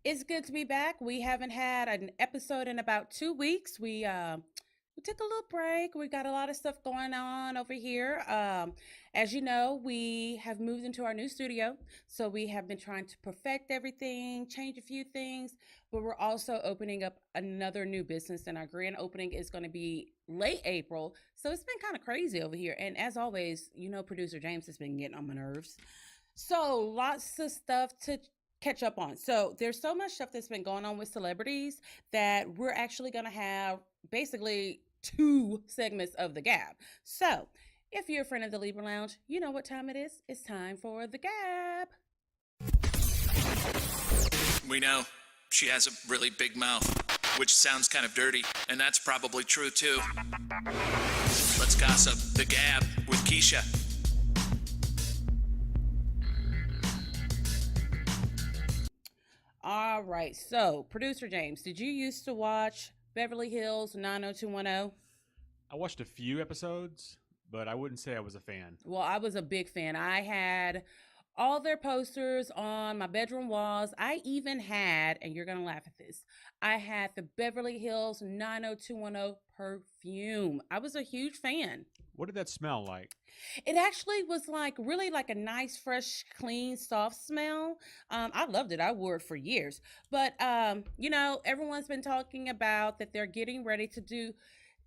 It's good to be back. We haven't had an episode in about 2 weeks. We took a little break. We got a lot of stuff going on over here. As you know, we have moved into our new studio, so we have been trying to perfect everything, change a few things, but we're also opening up another new business, and our grand opening is going to be late April. So it's been kind of crazy over here. And as always, producer James has been getting on my nerves. So lots of stuff to catch up on. So there's so much stuff that's been going on with celebrities that we're actually going to have basically two segments of the Gab. So if you're a friend of the Libra Lounge, you know what time it is. It's time for the Gab. We know she has a really big mouth, which sounds kind of dirty, and that's probably true too. Let's gossip the Gab with Keisha. All right. So, producer James, did you used to watch Beverly Hills 90210? I watched a few episodes, but I wouldn't say I was a fan. Well, I was a big fan. I had all their posters on my bedroom walls. I even had, and you're going to laugh at this, I had the Beverly Hills 90210 perfume. I was a huge fan. What did that smell like? It actually was like really like a nice, fresh, clean, soft smell. I loved it. I wore it for years. But, everyone's been talking about that they're getting ready to do.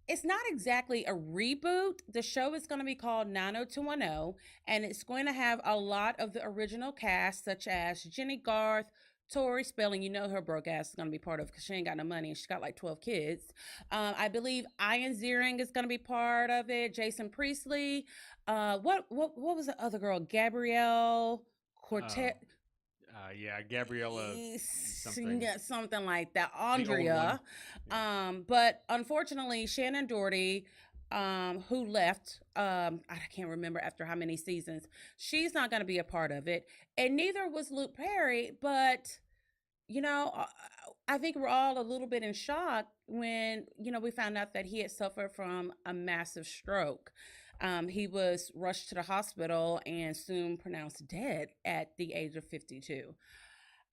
It's not exactly a reboot. The show is going to be called 90210, and it's going to have a lot of the original cast, such as Jenny Garth, Tori Spelling. You know her broke ass is going to be part of because she ain't got no money and she's got like 12 kids. I believe Ian Ziering is going to be part of it. Jason Priestley. What was the other girl? Gabrielle Cortez. Gabriella something. Something like that. Andrea. But unfortunately, Shannon Doherty, who left, I can't remember after how many seasons, she's not going to be a part of it. And neither was Luke Perry. But, I think we're all a little bit in shock when, we found out that he had suffered from a massive stroke. He was rushed to the hospital and soon pronounced dead at the age of 52.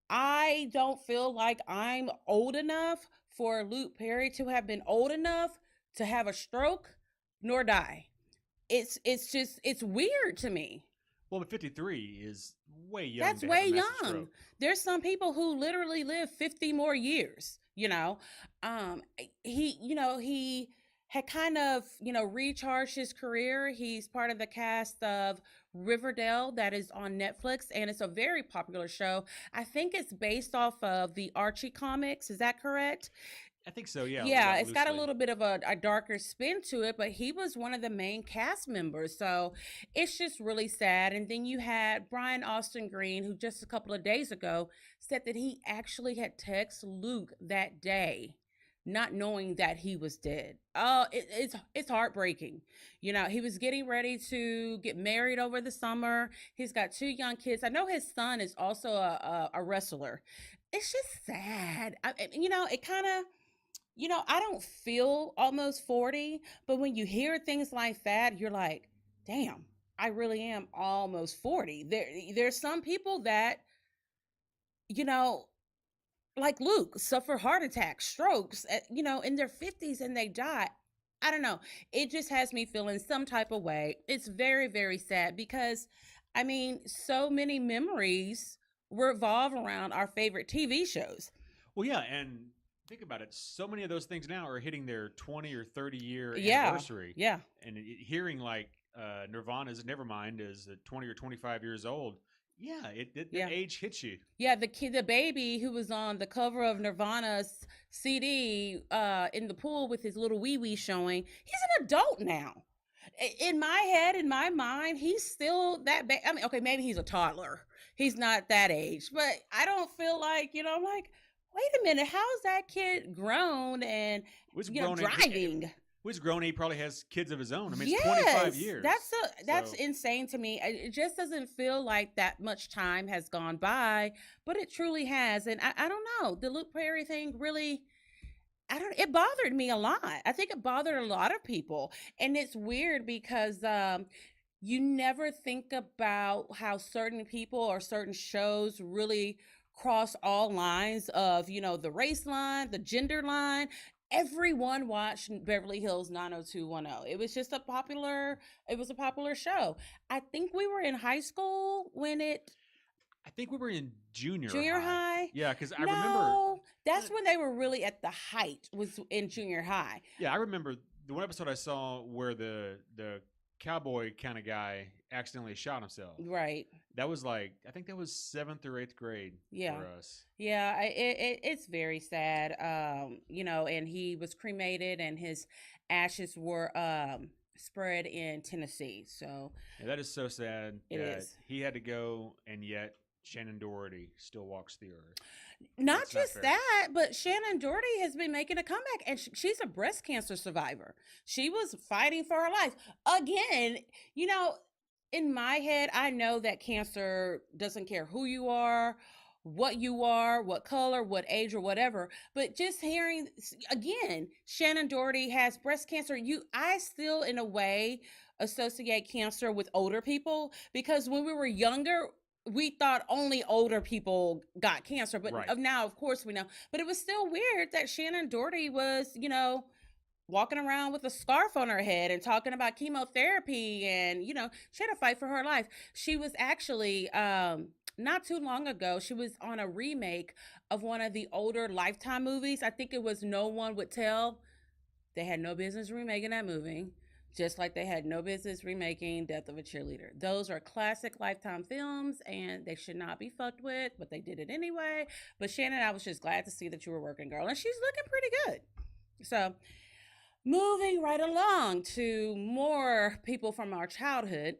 I don't feel like I'm old enough for Luke Perry to have been old enough to have a stroke nor die. It's weird to me. Well, but 53 is way young. That's way young. There's some people who literally live 50 more years, He had kind of, recharged his career. He's part of the cast of Riverdale that is on Netflix, and it's a very popular show. I think it's based off of the Archie comics. Is that correct? I think so, yeah. Yeah, it's got a little bit of a darker spin to it, but he was one of the main cast members. So it's just really sad. And then you had Brian Austin Green, who just a couple of days ago said that he actually had texted Luke that day, not knowing that he was dead. Oh, it's heartbreaking. He was getting ready to get married over the summer. He's got 2 young kids. I know his son is also a wrestler. It's just sad. It kind of, I don't feel almost 40, but when you hear things like that, you're like, damn, I really am almost 40. There's some people that, like Luke, suffer heart attacks, strokes, in their 50s and they die. I don't know. It just has me feeling some type of way. It's very, very sad because, so many memories revolve around our favorite TV shows. Well, yeah, and think about it. So many of those things now are hitting their 20 or 30 year anniversary. Yeah. And hearing like Nirvana's Nevermind is 20 or 25 years old. Yeah, the age hits you. Yeah, the baby who was on the cover of Nirvana's CD in the pool with his little wee-wee showing, he's an adult now. In my head, in my mind, he's still that okay, maybe he's a toddler. He's not that age, but I don't feel like, I'm like, wait a minute, how's that kid grown and, driving? Who's grown? He probably has kids of his own. It's yes, 25 years. That's insane to me. It just doesn't feel like that much time has gone by, but it truly has. And I don't know. The Luke Perry thing really, it bothered me a lot. I think it bothered a lot of people. And it's weird because you never think about how certain people or certain shows really crossed all lines of, you know, the race line, the gender line. Everyone watched Beverly Hills 90210. It was a popular show. I think we were in high school when it I think we were in junior junior high. high. Yeah, because I remember. No, that's when they were really at the height, was in junior high. Yeah, I remember the one episode I saw where the cowboy kind of guy accidentally shot himself. Right. That was like, I think that was 7th or 8th grade Yeah. for us. Yeah, it's very sad. You know, and he was cremated and his ashes were spread in Tennessee. So Yeah, that is so sad it that is. he had to go, and yet Shannon Doherty still walks the earth. Not That's not just fair. that, but Shannon Doherty has been making a comeback, and she's a breast cancer survivor. She was fighting for her life. Again, you know, in my head, I know that cancer doesn't care who you are, what color, what age, or whatever. But just hearing again, Shannon Doherty has breast cancer. I still, in a way, associate cancer with older people, because when we were younger, we thought only older people got cancer, but Right. now, of course, we know. But it was still weird that Shannon Doherty was, you know, walking around with a scarf on her head and talking about chemotherapy, and, you know, she had to fight for her life. She was actually not too long ago, she was on a remake of one of the older Lifetime movies. I think it was No One Would Tell. They had no business remaking that movie, just like they had no business remaking Death of a Cheerleader. Those are classic Lifetime films, and they should not be fucked with, but they did it anyway. But Shannon, I was just glad to see that you were working, girl, and she's looking pretty good. So, moving right along to more people from our childhood.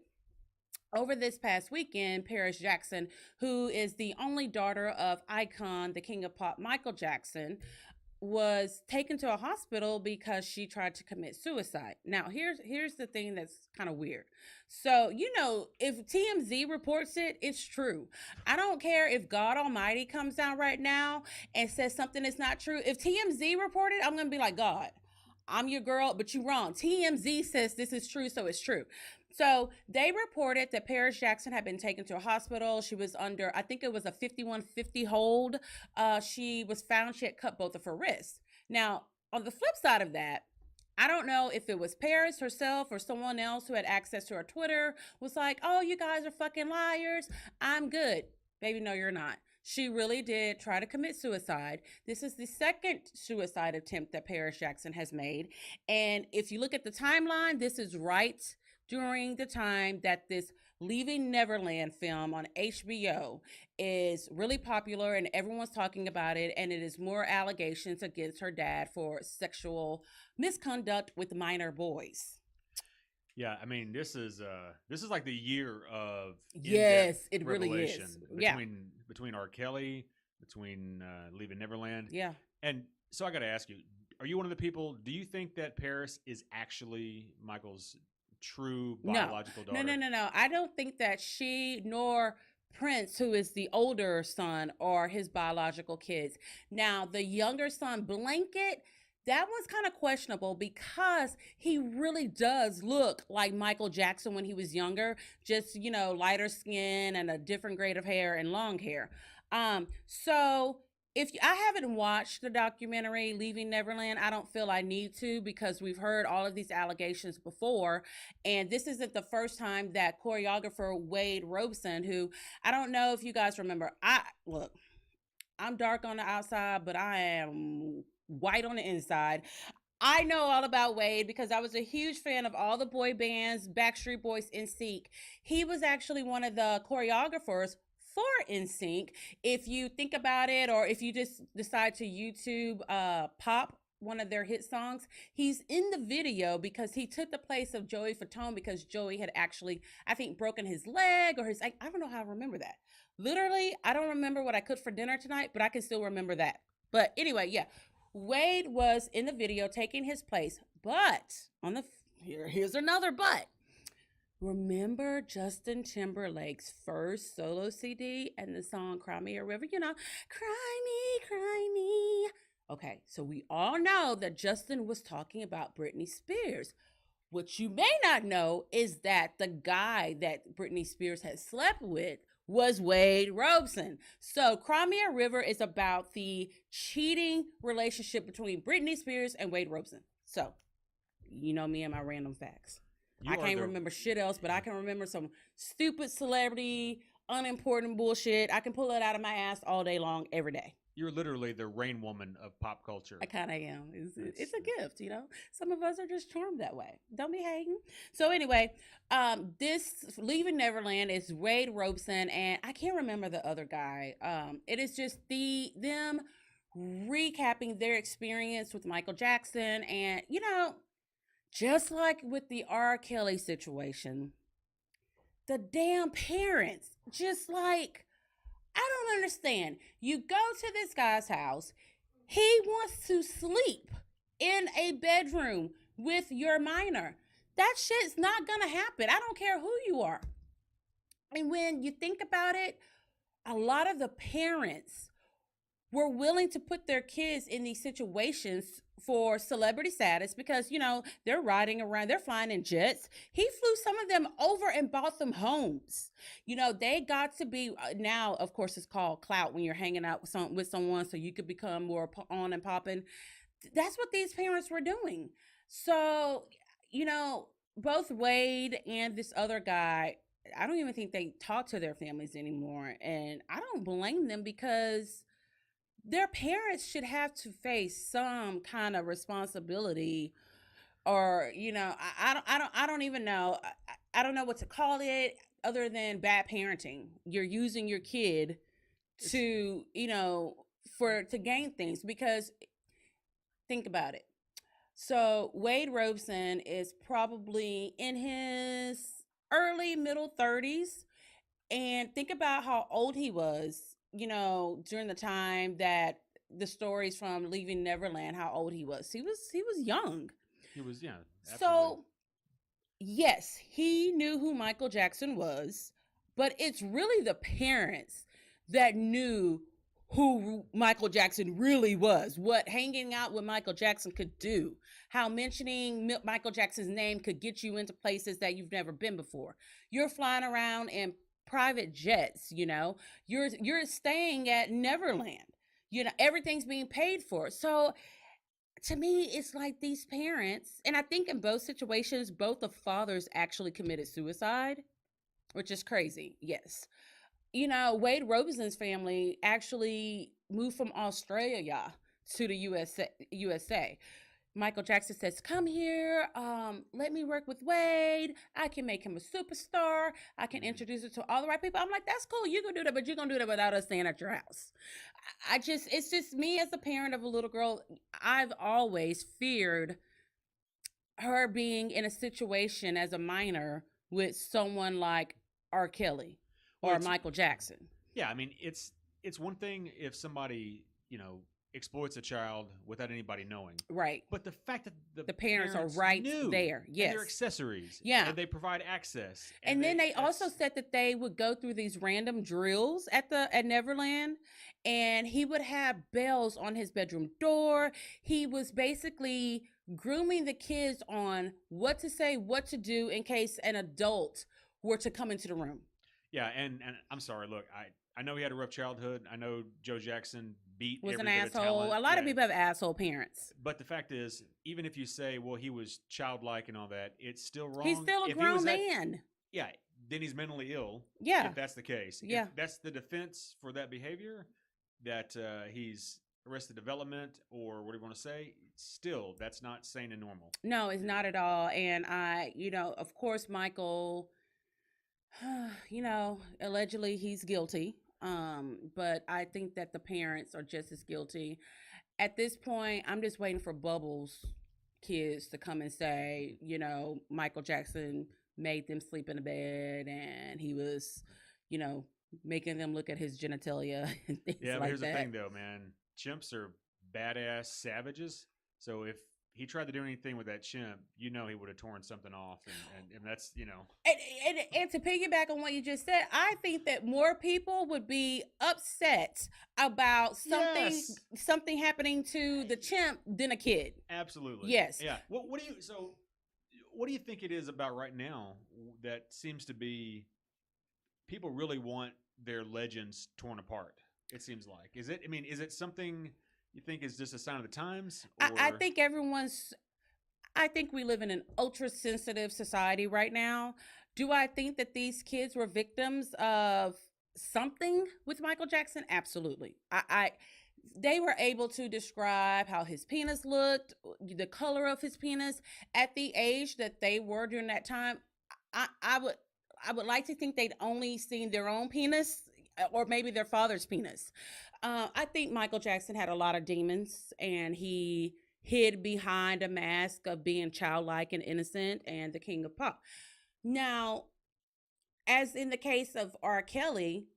Over this past weekend, Paris Jackson, who is the only daughter of icon, the king of pop, Michael Jackson, was taken to a hospital because she tried to commit suicide. Now, here's the thing that's kind of weird. So, you know, if TMZ reports it, it's true. I don't care if God Almighty comes down right now and says something is not true. If TMZ reported, I'm going to be like, God, I'm your girl, but you're wrong. TMZ says this is true, so it's true. So they reported that Paris Jackson had been taken to a hospital. She was under, I think it was a 5150 hold. She was found, she had cut both of her wrists. Now, on the flip side of that, I don't know if it was Paris herself or someone else who had access to her Twitter was like, oh, you guys are fucking liars. I'm good. Baby, no, you're not. She really did try to commit suicide. This is the second suicide attempt that Paris Jackson has made. And if you look at the timeline, this is right during the time that this Leaving Neverland film on HBO is really popular and everyone's talking about it. And it is more allegations against her dad for sexual misconduct with minor boys. Yeah, I mean, this is like the year of Yes, in-depth it really revelation is. Yeah. between R. Kelly, between Leaving Neverland, Yeah. and so I got to ask you: are you one of the people? Do you think that Paris is actually Michael's true biological daughter? No. I don't think that she nor Prince, who is the older son, are his biological kids. Now, the younger son, Blanket, that one's kind of questionable because he really does look like Michael Jackson when he was younger, just, you know, lighter skin and a different grade of hair and long hair. So if I haven't watched the documentary Leaving Neverland, I don't feel I need to, because we've heard all of these allegations before. And this isn't the first time that choreographer Wade Robson, who I don't know if you guys remember, I'm dark on the outside, but I am white on the inside. I know all about Wade because I was a huge fan of all the boy bands, Backstreet Boys, NSYNC. He was actually one of the choreographers for NSYNC. If you think about it, or if you just decide to YouTube Pop, one of their hit songs, he's in the video because he took the place of Joey Fatone, because Joey had actually, I think, broken his leg or his, I don't know how I remember that. Literally, I don't remember what I cooked for dinner tonight, but I can still remember that. But anyway, yeah, Wade was in the video taking his place, but here's another but. Remember Justin Timberlake's first solo CD and the song Cry Me a River? You know, cry me, cry me. Okay, so we all know that Justin was talking about Britney Spears. What you may not know is that the guy that Britney Spears had slept with was Wade Robson. So Crimea River is about the cheating relationship between Britney Spears and Wade Robson. So, you know me and my random facts. I can't remember shit else, but I can remember some stupid celebrity, unimportant bullshit. I can pull it out of my ass all day long, every day. You're literally the rain woman of pop culture. I kind of am. It's a gift, you know. Some of us are just charmed that way. Don't be hating. So anyway, this Leaving Neverland is Wade Robson, and I can't remember the other guy. It is just them recapping their experience with Michael Jackson, and you know, just like with the R. Kelly situation, the damn parents just like, I don't understand. You go to this guy's house, he wants to sleep in a bedroom with your minor. That shit's not gonna happen. I don't care who you are. And when you think about it, a lot of the parents were willing to put their kids in these situations for celebrity status because, you know, they're riding around, they're flying in jets. He flew some of them over and bought them homes. You know, they got to be, now, of course, it's called clout when you're hanging out with someone so you could become more on and popping. That's what these parents were doing. So, you know, both Wade and this other guy, I don't even think they talk to their families anymore. And I don't blame them because their parents should have to face some kind of responsibility, or you know, I don't even know. I don't know what to call it other than bad parenting. You're using your kid to, you know, to gain things, because think about it. So Wade Robson is probably in his early middle 30s, and think about how old he was, you know, during the time that the stories from Leaving Neverland, how old he was. He was young. He was, yeah. Absolutely. So, yes, he knew who Michael Jackson was, but it's really the parents that knew who Michael Jackson really was, what hanging out with Michael Jackson could do, how mentioning Michael Jackson's name could get you into places that you've never been before. You're flying around in private jets, you know, you're staying at Neverland, you know, everything's being paid for. So to me, it's like these parents, and I think in both situations, both the fathers actually committed suicide, which is crazy. Yes. You know, Wade Robson's family actually moved from Australia to the USA. Michael Jackson says, come here, let me work with Wade. I can make him a superstar. I can introduce it to all the right people. I'm like, that's cool. You can do that, but you're going to do that without us staying at your house. It's just me as a parent of a little girl. I've always feared her being in a situation as a minor with someone like R. Kelly or Michael Jackson. Yeah, I mean, it's one thing if somebody, you know, exploits a child without anybody knowing. Right. But the fact that the parents are right there. Yes. And they're accessories. Yeah. And they provide access. And then they also said that they would go through these random drills at Neverland, and he would have bells on his bedroom door. He was basically grooming the kids on what to say, what to do in case an adult were to come into the room. Yeah, and I'm sorry, look, I know he had a rough childhood. I know Joe Jackson was an asshole. A lot of people have asshole parents. But the fact is, even if you say, well, he was childlike and all that, it's still wrong. He's still a grown man. Yeah, then he's mentally ill. Yeah. If that's the case. Yeah. If that's the defense for that behavior, that he's arrested development or what do you want to say, still, that's not sane and normal. No, it's not at all. And you know, of course, Michael, you know, allegedly he's guilty. But I think that the parents are just as guilty. At this point, I'm just waiting for Bubbles' kids to come and say, you know, Michael Jackson made them sleep in the bed and he was, you know, making them look at his genitalia and things like that. Yeah, but here's the thing though, man. Chimps are badass savages. So if he tried to do anything with that chimp, you know he would have torn something off, and that's, you know. And to piggyback on what you just said, I think that more people would be upset about something happening to the chimp than a kid. Absolutely. Yes. Yeah. What do you think it is about right now that seems to be people really want their legends torn apart. It seems like. Is it? I mean, is it something you think is just a sign of the times, I or think I think we live in an ultra sensitive society right now. Do I think that these kids were victims of something with Michael Jackson? Absolutely. They were able to describe how his penis looked, the color of his penis at the age that they were during that time. I would like to think they'd only seen their own penis or maybe their father's penis. I think Michael Jackson had a lot of demons, and he hid behind a mask of being childlike and innocent and the king of pop. Now, as in the case of R. Kelly,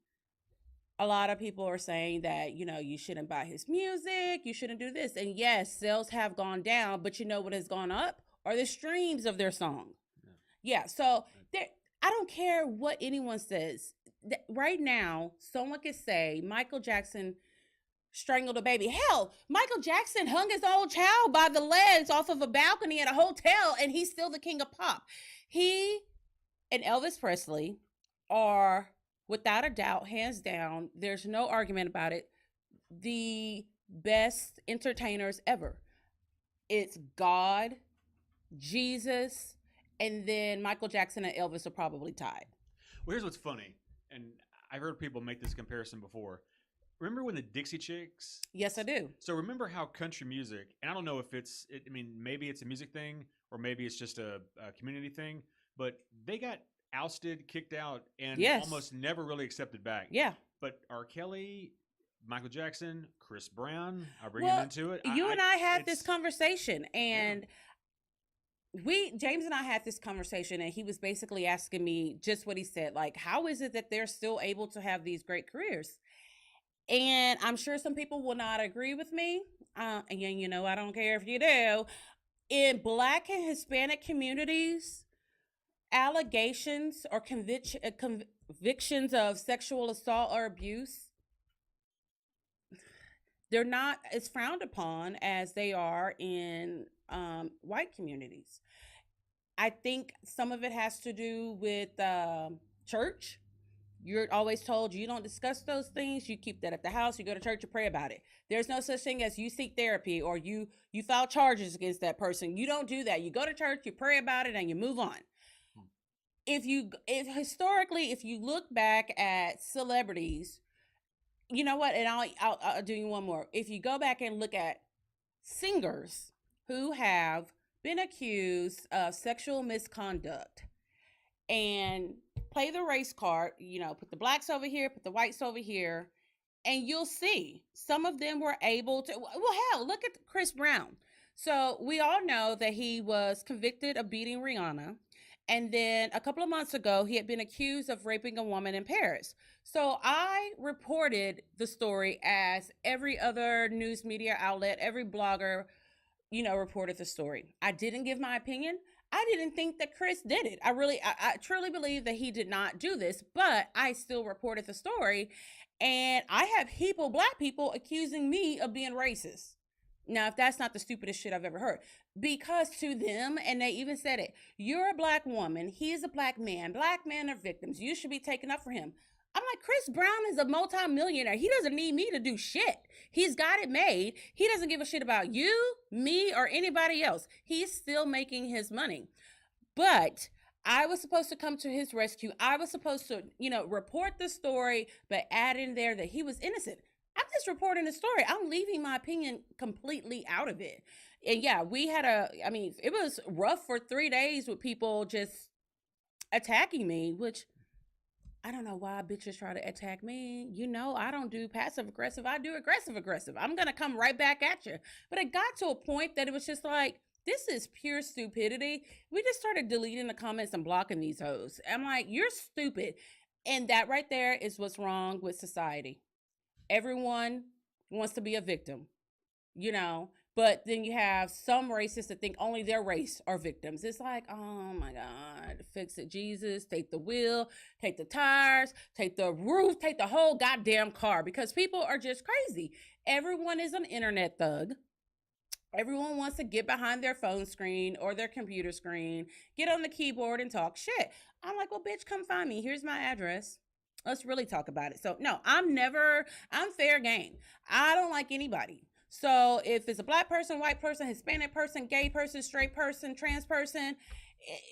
a lot of people are saying that, you shouldn't buy his music, you shouldn't do this. And yes, sales have gone down, but you know what has gone up? Are the streams of their song. Yeah, so I don't care what anyone says. Right now, someone could say Michael Jackson strangled a baby. Hell, Michael Jackson hung his own child by the legs off of a balcony at a hotel, and he's still the king of pop. He and Elvis Presley are, without a doubt, hands down, there's no argument about it, the best entertainers ever. It's God, Jesus, and then Michael Jackson and Elvis are probably tied. Well, here's what's funny, and I've heard people make this comparison before. Remember when the Dixie Chicks? Yes, I do. So remember how country music, and I don't know if I mean, maybe it's a music thing or maybe it's just a community thing, but they got ousted, kicked out, and almost never really accepted back. Yeah. But R. Kelly, Michael Jackson, Chris Brown, I bring him into it. You and I had this conversation, and James and I had this conversation, and he was basically asking me just what he said, like, how is it that they're still able to have these great careers? And I'm sure some people will not agree with me. And I don't care if you do. In Black and Hispanic communities, allegations or convictions of sexual assault or abuse, they're not as frowned upon as they are in white communities. I think some of it has to do with church. You're always told you don't discuss those things. You keep that at the house. You go to church and pray about it. There's no such thing as you seek therapy or you file charges against that person. You don't do that. You go to church, you pray about it, and you move on. If historically, if you look back at celebrities, you know what? And I'll do you one more. If you go back and look at singers who have been accused of sexual misconduct and play the race card, put the blacks over here, put the whites over here, and you'll see some of them were able to, well, hell, look at Chris Brown. So we all know that he was convicted of beating Rihanna. And then a couple of months ago, he had been accused of raping a woman in Paris. So I reported the story as every other news media outlet, every blogger, reported the story. I didn't give my opinion. I didn't think that Chris did it. I truly believe that he did not do this, but I still reported the story. And I have black people accusing me of being racist. Now, if that's not the stupidest shit I've ever heard, because to them, and they even said it, you're a black woman, he's a black man are victims, you should be taken up for him. I'm like, Chris Brown is a multi-millionaire. He doesn't need me to do shit. He's got it made. He doesn't give a shit about you, me, or anybody else. He's still making his money. But I was supposed to come to his rescue. I was supposed to, report the story, but add in there that he was innocent. I'm just reporting the story. I'm leaving my opinion completely out of it. And yeah, it was rough for 3 days with people just attacking me, which I don't know why bitches try to attack me. I don't do passive aggressive. I do aggressive aggressive. I'm going to come right back at you. But it got to a point that it was just like, this is pure stupidity. We just started deleting the comments and blocking these hoes. I'm like, you're stupid. And that right there is what's wrong with society. Everyone wants to be a victim, but then you have some racists that think only their race are victims. It's like, oh my God, fix it, Jesus. Take the wheel, take the tires, take the roof, take the whole goddamn car, because people are just crazy. Everyone is an internet thug. Everyone wants to get behind their phone screen or their computer screen, get on the keyboard and talk shit. I'm like, well, bitch, come find me. Here's my address. Let's really talk about it. So no, I'm fair game. I don't like anybody. So if it's a black person, white person, Hispanic person, gay person, straight person, trans person,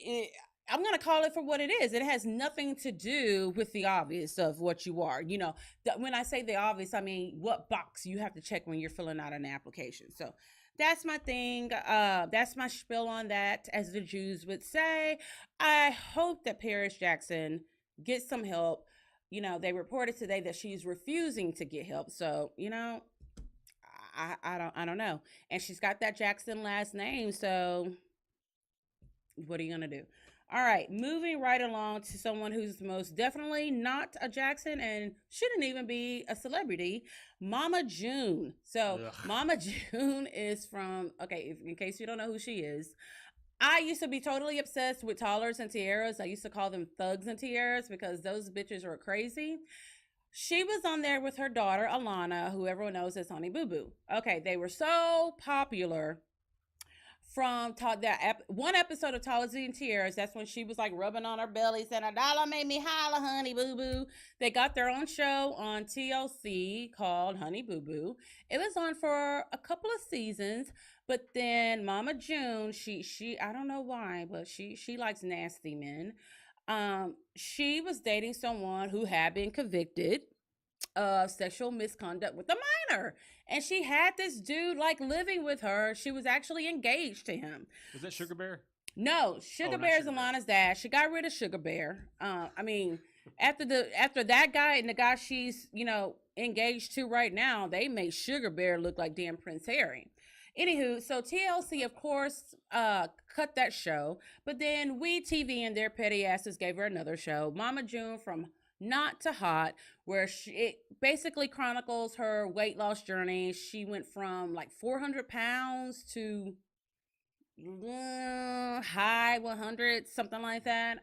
it, I'm going to call it for what it is. It has nothing to do with the obvious of what you are. You know, when I say the obvious, I mean what box you have to check when you're filling out an application. So that's my thing. That's my spiel on that, as the Jews would say. I hope that Paris Jackson gets some help. You know, they reported today that she's refusing to get help. So, you know, I don't know. And she's got that Jackson last name, so what are you gonna do? All right, moving right along to someone who's most definitely not a Jackson and shouldn't even be a celebrity, Mama June. So Ugh. Mama June is from, okay, in case you don't know who she is, I used to be totally obsessed with toddlers and tiaras. I used to call them thugs and tiaras because those bitches were crazy. She was on there with her daughter, Alana, who everyone knows as Honey Boo Boo. Okay, they were so popular from one episode of Toddlers and Tiaras. That's when she was like rubbing on her belly, saying, "A dollar made me holla, Honey Boo Boo." They got their own show on TLC called Honey Boo Boo. It was on for a couple of seasons, but then Mama June, she I don't know why, but she likes nasty men. She was dating someone who had been convicted of sexual misconduct with a minor, and she had this dude like living with her. She was actually engaged to him. Was that Sugar Bear? No, Sugar Bear is Alana's dad. She got rid of Sugar Bear. I mean, after that guy and the guy she's engaged to right now, they made Sugar Bear look like damn Prince Harry. Anywho, so TLC, of course, cut that show, but then WeTV and their petty asses gave her another show, Mama June from Not to Hot, where it basically chronicles her weight loss journey. She went from like 400 pounds to high 100, something like that.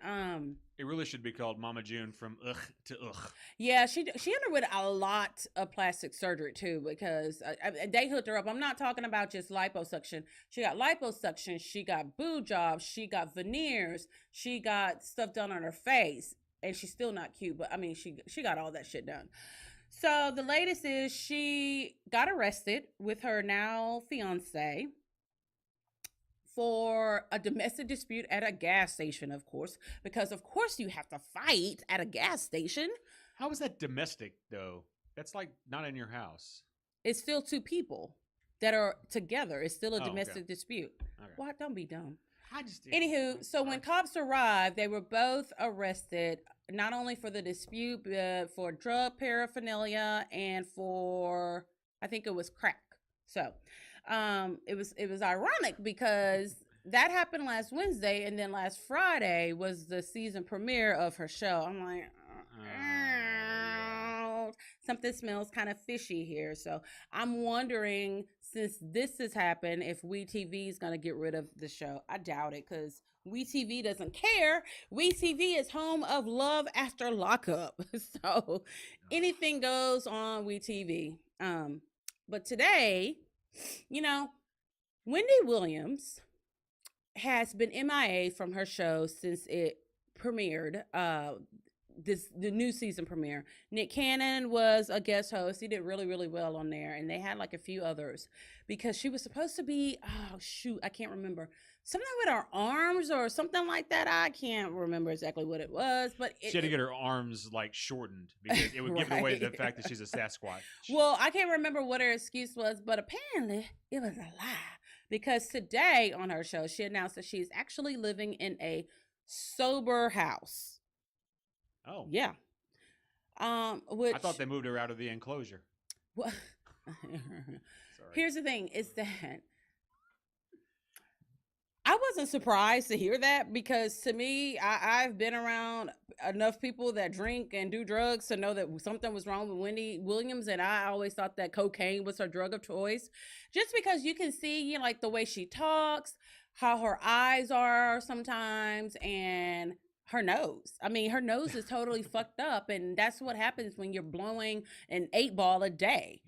It really should be called Mama June from ugh to ugh. Yeah, she underwent a lot of plastic surgery too, because they hooked her up. I'm not talking about just liposuction. She got liposuction, she got boob jobs, she got veneers, she got stuff done on her face, and she's still not cute, but I mean she got all that shit done. So the latest is she got arrested with her now fiance for a domestic dispute at a gas station, of course, because of course you have to fight at a gas station. How is that domestic though? That's like not in your house. It's still two people that are together. It's still a domestic okay. dispute. Okay. What? Don't be dumb. Anywho, so when cops arrived, they were both arrested, not only for the dispute, but for drug paraphernalia and for, I think it was crack. So it was ironic because that happened last Wednesday, and then last Friday was the season premiere of her show. I'm like, something smells kind of fishy here. So I'm wondering, since this has happened, if WeTV is going to get rid of the show. I doubt it, because WeTV doesn't care. WeTV is home of Love After Lockup. So anything goes on WeTV. But today, Wendy Williams has been MIA from her show since it premiered. The new season premiere. Nick Cannon was a guest host. He did really, really well on there, and they had like a few others because she was supposed to be, I can't remember, something with her arms or something like that. I can't remember exactly what it was, but she had to get her arms like shortened because it would right. give away the fact that she's a Sasquatch. Well, I can't remember what her excuse was, but apparently it was a lie, because today on her show she announced that she's actually living in a sober house. Oh. Yeah. Which, I thought they moved her out of the enclosure. Well, here's the thing, is that I wasn't surprised to hear that, because to me, I've been around enough people that drink and do drugs to know that something was wrong with Wendy Williams, and I always thought that cocaine was her drug of choice, just because you can see, like the way she talks, how her eyes are sometimes, and her nose. I mean, her nose is totally fucked up, and that's what happens when you're blowing an 8-ball a day.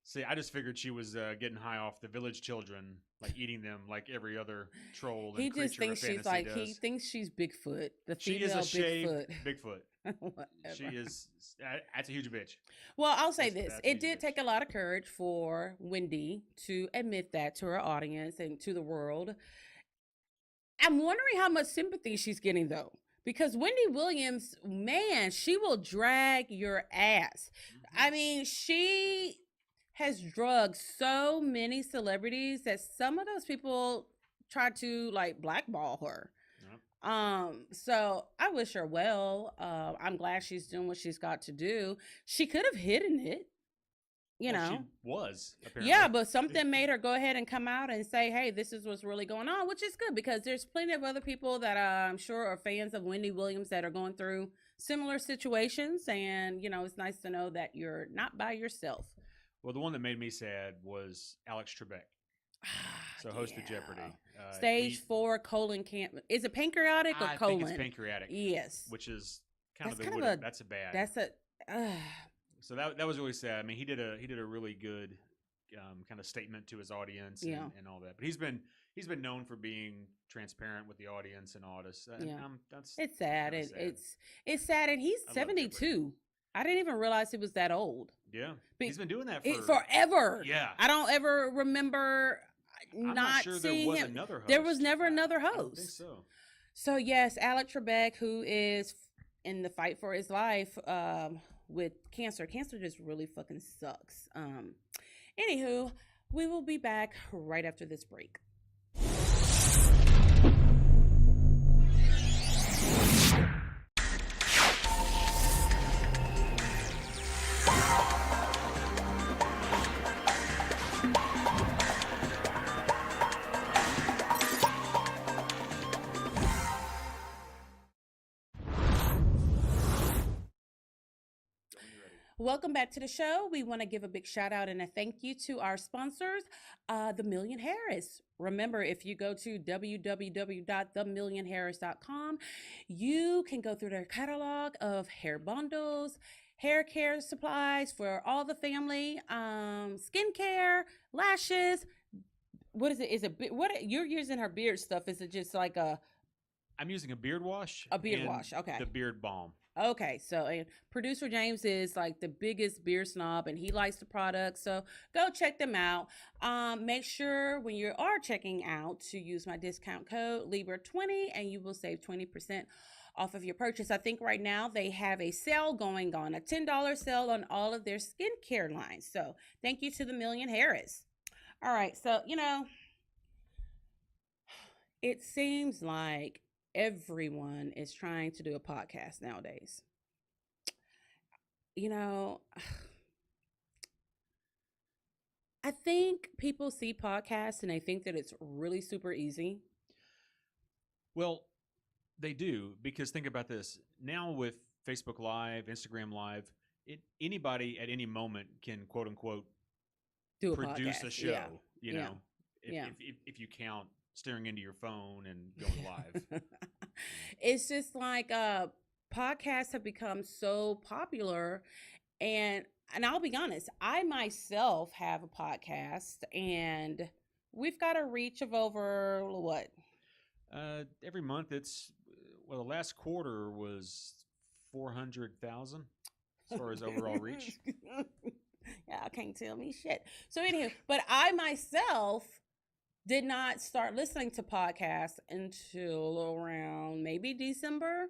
See, I just figured she was getting high off the village children, like eating them like every other troll He and just creature of thinks she's fantasy like, he does. thinks she's Bigfoot, the She is a female shaved Bigfoot. Bigfoot. She Whatever. is. That's a huge bitch. Well, I'll say this. That's a It huge did bitch. take a lot of courage for Wendy to admit that to her audience and to the world. I'm wondering how much sympathy she's getting, though. Because Wendy Williams, man, she will drag your ass. I mean, she has drugged so many celebrities that some of those people try to like blackball her. So I wish her well. I'm glad she's doing what she's got to do. She could have hidden it, you know. She was apparently. Yeah, but something made her go ahead and come out and say, hey, this is what's really going on, which is good because there's plenty of other people that I'm sure are fans of Wendy Williams that are going through similar situations. And, you know, it's nice to know that you're not by yourself. Well, the one that made me sad was Alex Trebek. So host of Jeopardy. Stage 4 colon cancer. Is it pancreatic or colon? I think it's pancreatic. Yes. Which is that's that's a bad. That's a. So that was really sad. I mean, he did a really good kind of statement to his audience and all that. But he's been known for being transparent with the audience and all this. It's sad. It's sad, and he's 72. I didn't even realize he was that old. Yeah, he's been doing that forever. Yeah, I don't ever remember not sure seeing there was him. Another host. There was never another host. I don't think so. So yes, Alex Trebek, who is in the fight for his life with cancer. Cancer just really fucking sucks. Anywho, we will be back right after this break. Welcome back to the show. We want to give a big shout out and a thank you to our sponsors, The Million Harris. Remember, if you go to www.themillionharris.com, you can go through their catalog of hair bundles, hair care supplies for all the family, skincare, lashes. What is it? Is it what you're using her beard stuff? Is it just like I'm using a beard wash. A beard wash. Okay. The beard balm. Okay, so and producer James is like the biggest beer snob and he likes the product, so go check them out. Make sure when you are checking out to use my discount code Libra20 and you will save 20% off of your purchase. I think right now they have a sale going on, a $10 sale on all of their skincare lines. So thank you to The Million Harris. All right, so you know, it seems like everyone is trying to do a podcast nowadays. You know, I think people see podcasts and they think that it's really super easy. Well, they do, because think about this. Now with Facebook Live, Instagram Live, anybody at any moment can quote unquote produce a show. You know, if you count staring into your phone and going live. It's just like podcasts have become so popular, and I'll be honest, I myself have a podcast and we've got a reach of over what? Every month it's the last quarter was 400,000 as far as overall reach. Yeah, I can't tell me shit. So anyway, but I myself did not start listening to podcasts until around maybe December.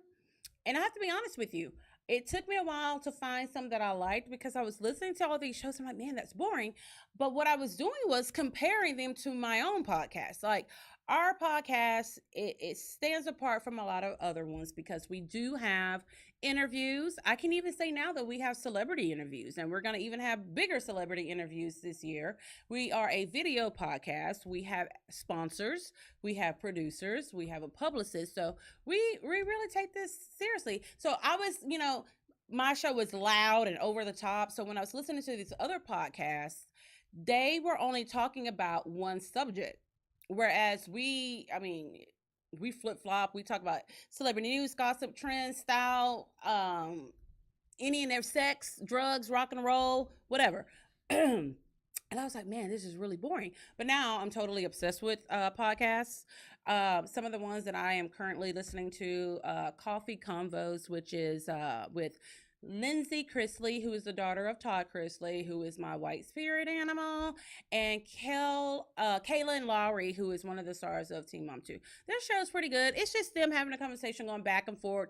And I have to be honest with you, it took me a while to find some that I liked because I was listening to all these shows. I'm like, man, that's boring. But what I was doing was comparing them to my own podcast. Like our podcast, it stands apart from a lot of other ones because we do have interviews. I can even say now that we have celebrity interviews, and we're going to even have bigger celebrity interviews this year. We are a video podcast. We have sponsors, we have producers, we have a publicist. So we really take this seriously. So I was, you know, my show was loud and over the top. So when I was listening to these other podcasts, they were only talking about one subject. Whereas we flip-flop. We talk about celebrity news, gossip, trends, style, any and their sex, drugs, rock and roll, whatever. And I was like, man, this is really boring. But now I'm totally obsessed with podcasts. Some of the ones that I am currently listening to, Coffee Convos, which is with Lindsay Chrisley, who is the daughter of Todd Chrisley, who is my white spirit animal, and Kaylin Lowry, who is one of the stars of Teen Mom 2. Their show's pretty good. It's just them having a conversation going back and forth,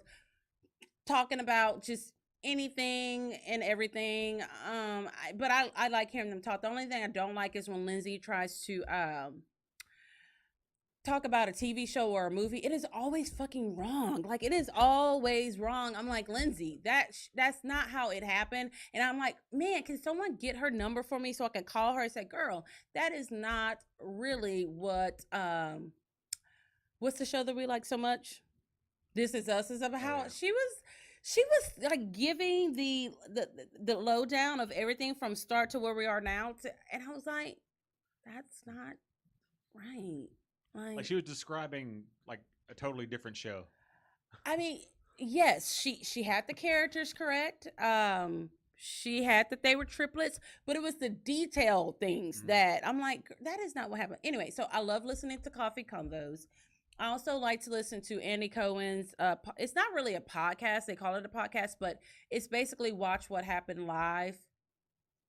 talking about just anything and everything. But I like hearing them talk. The only thing I don't like is when Lindsay tries to talk about a TV show or a movie. It is always fucking wrong. Like, it is always wrong. I'm like, Lindsay, that's not how it happened. And I'm like, man, can someone get her number for me so I can call her and say, girl, that is not really what what's the show that we like so much? This Is Us is about how she was like giving the lowdown of everything from start to where we are now. And I was like, that's not right. Like she was describing like a totally different show. I mean, yes, she had the characters correct. She had that they were triplets, but it was the detailed things that I'm like, that is not what happened. Anyway, so I love listening to Coffee Convos. I also like to listen to Andy Cohen's, it's not really a podcast, they call it a podcast, but it's basically watch what happened live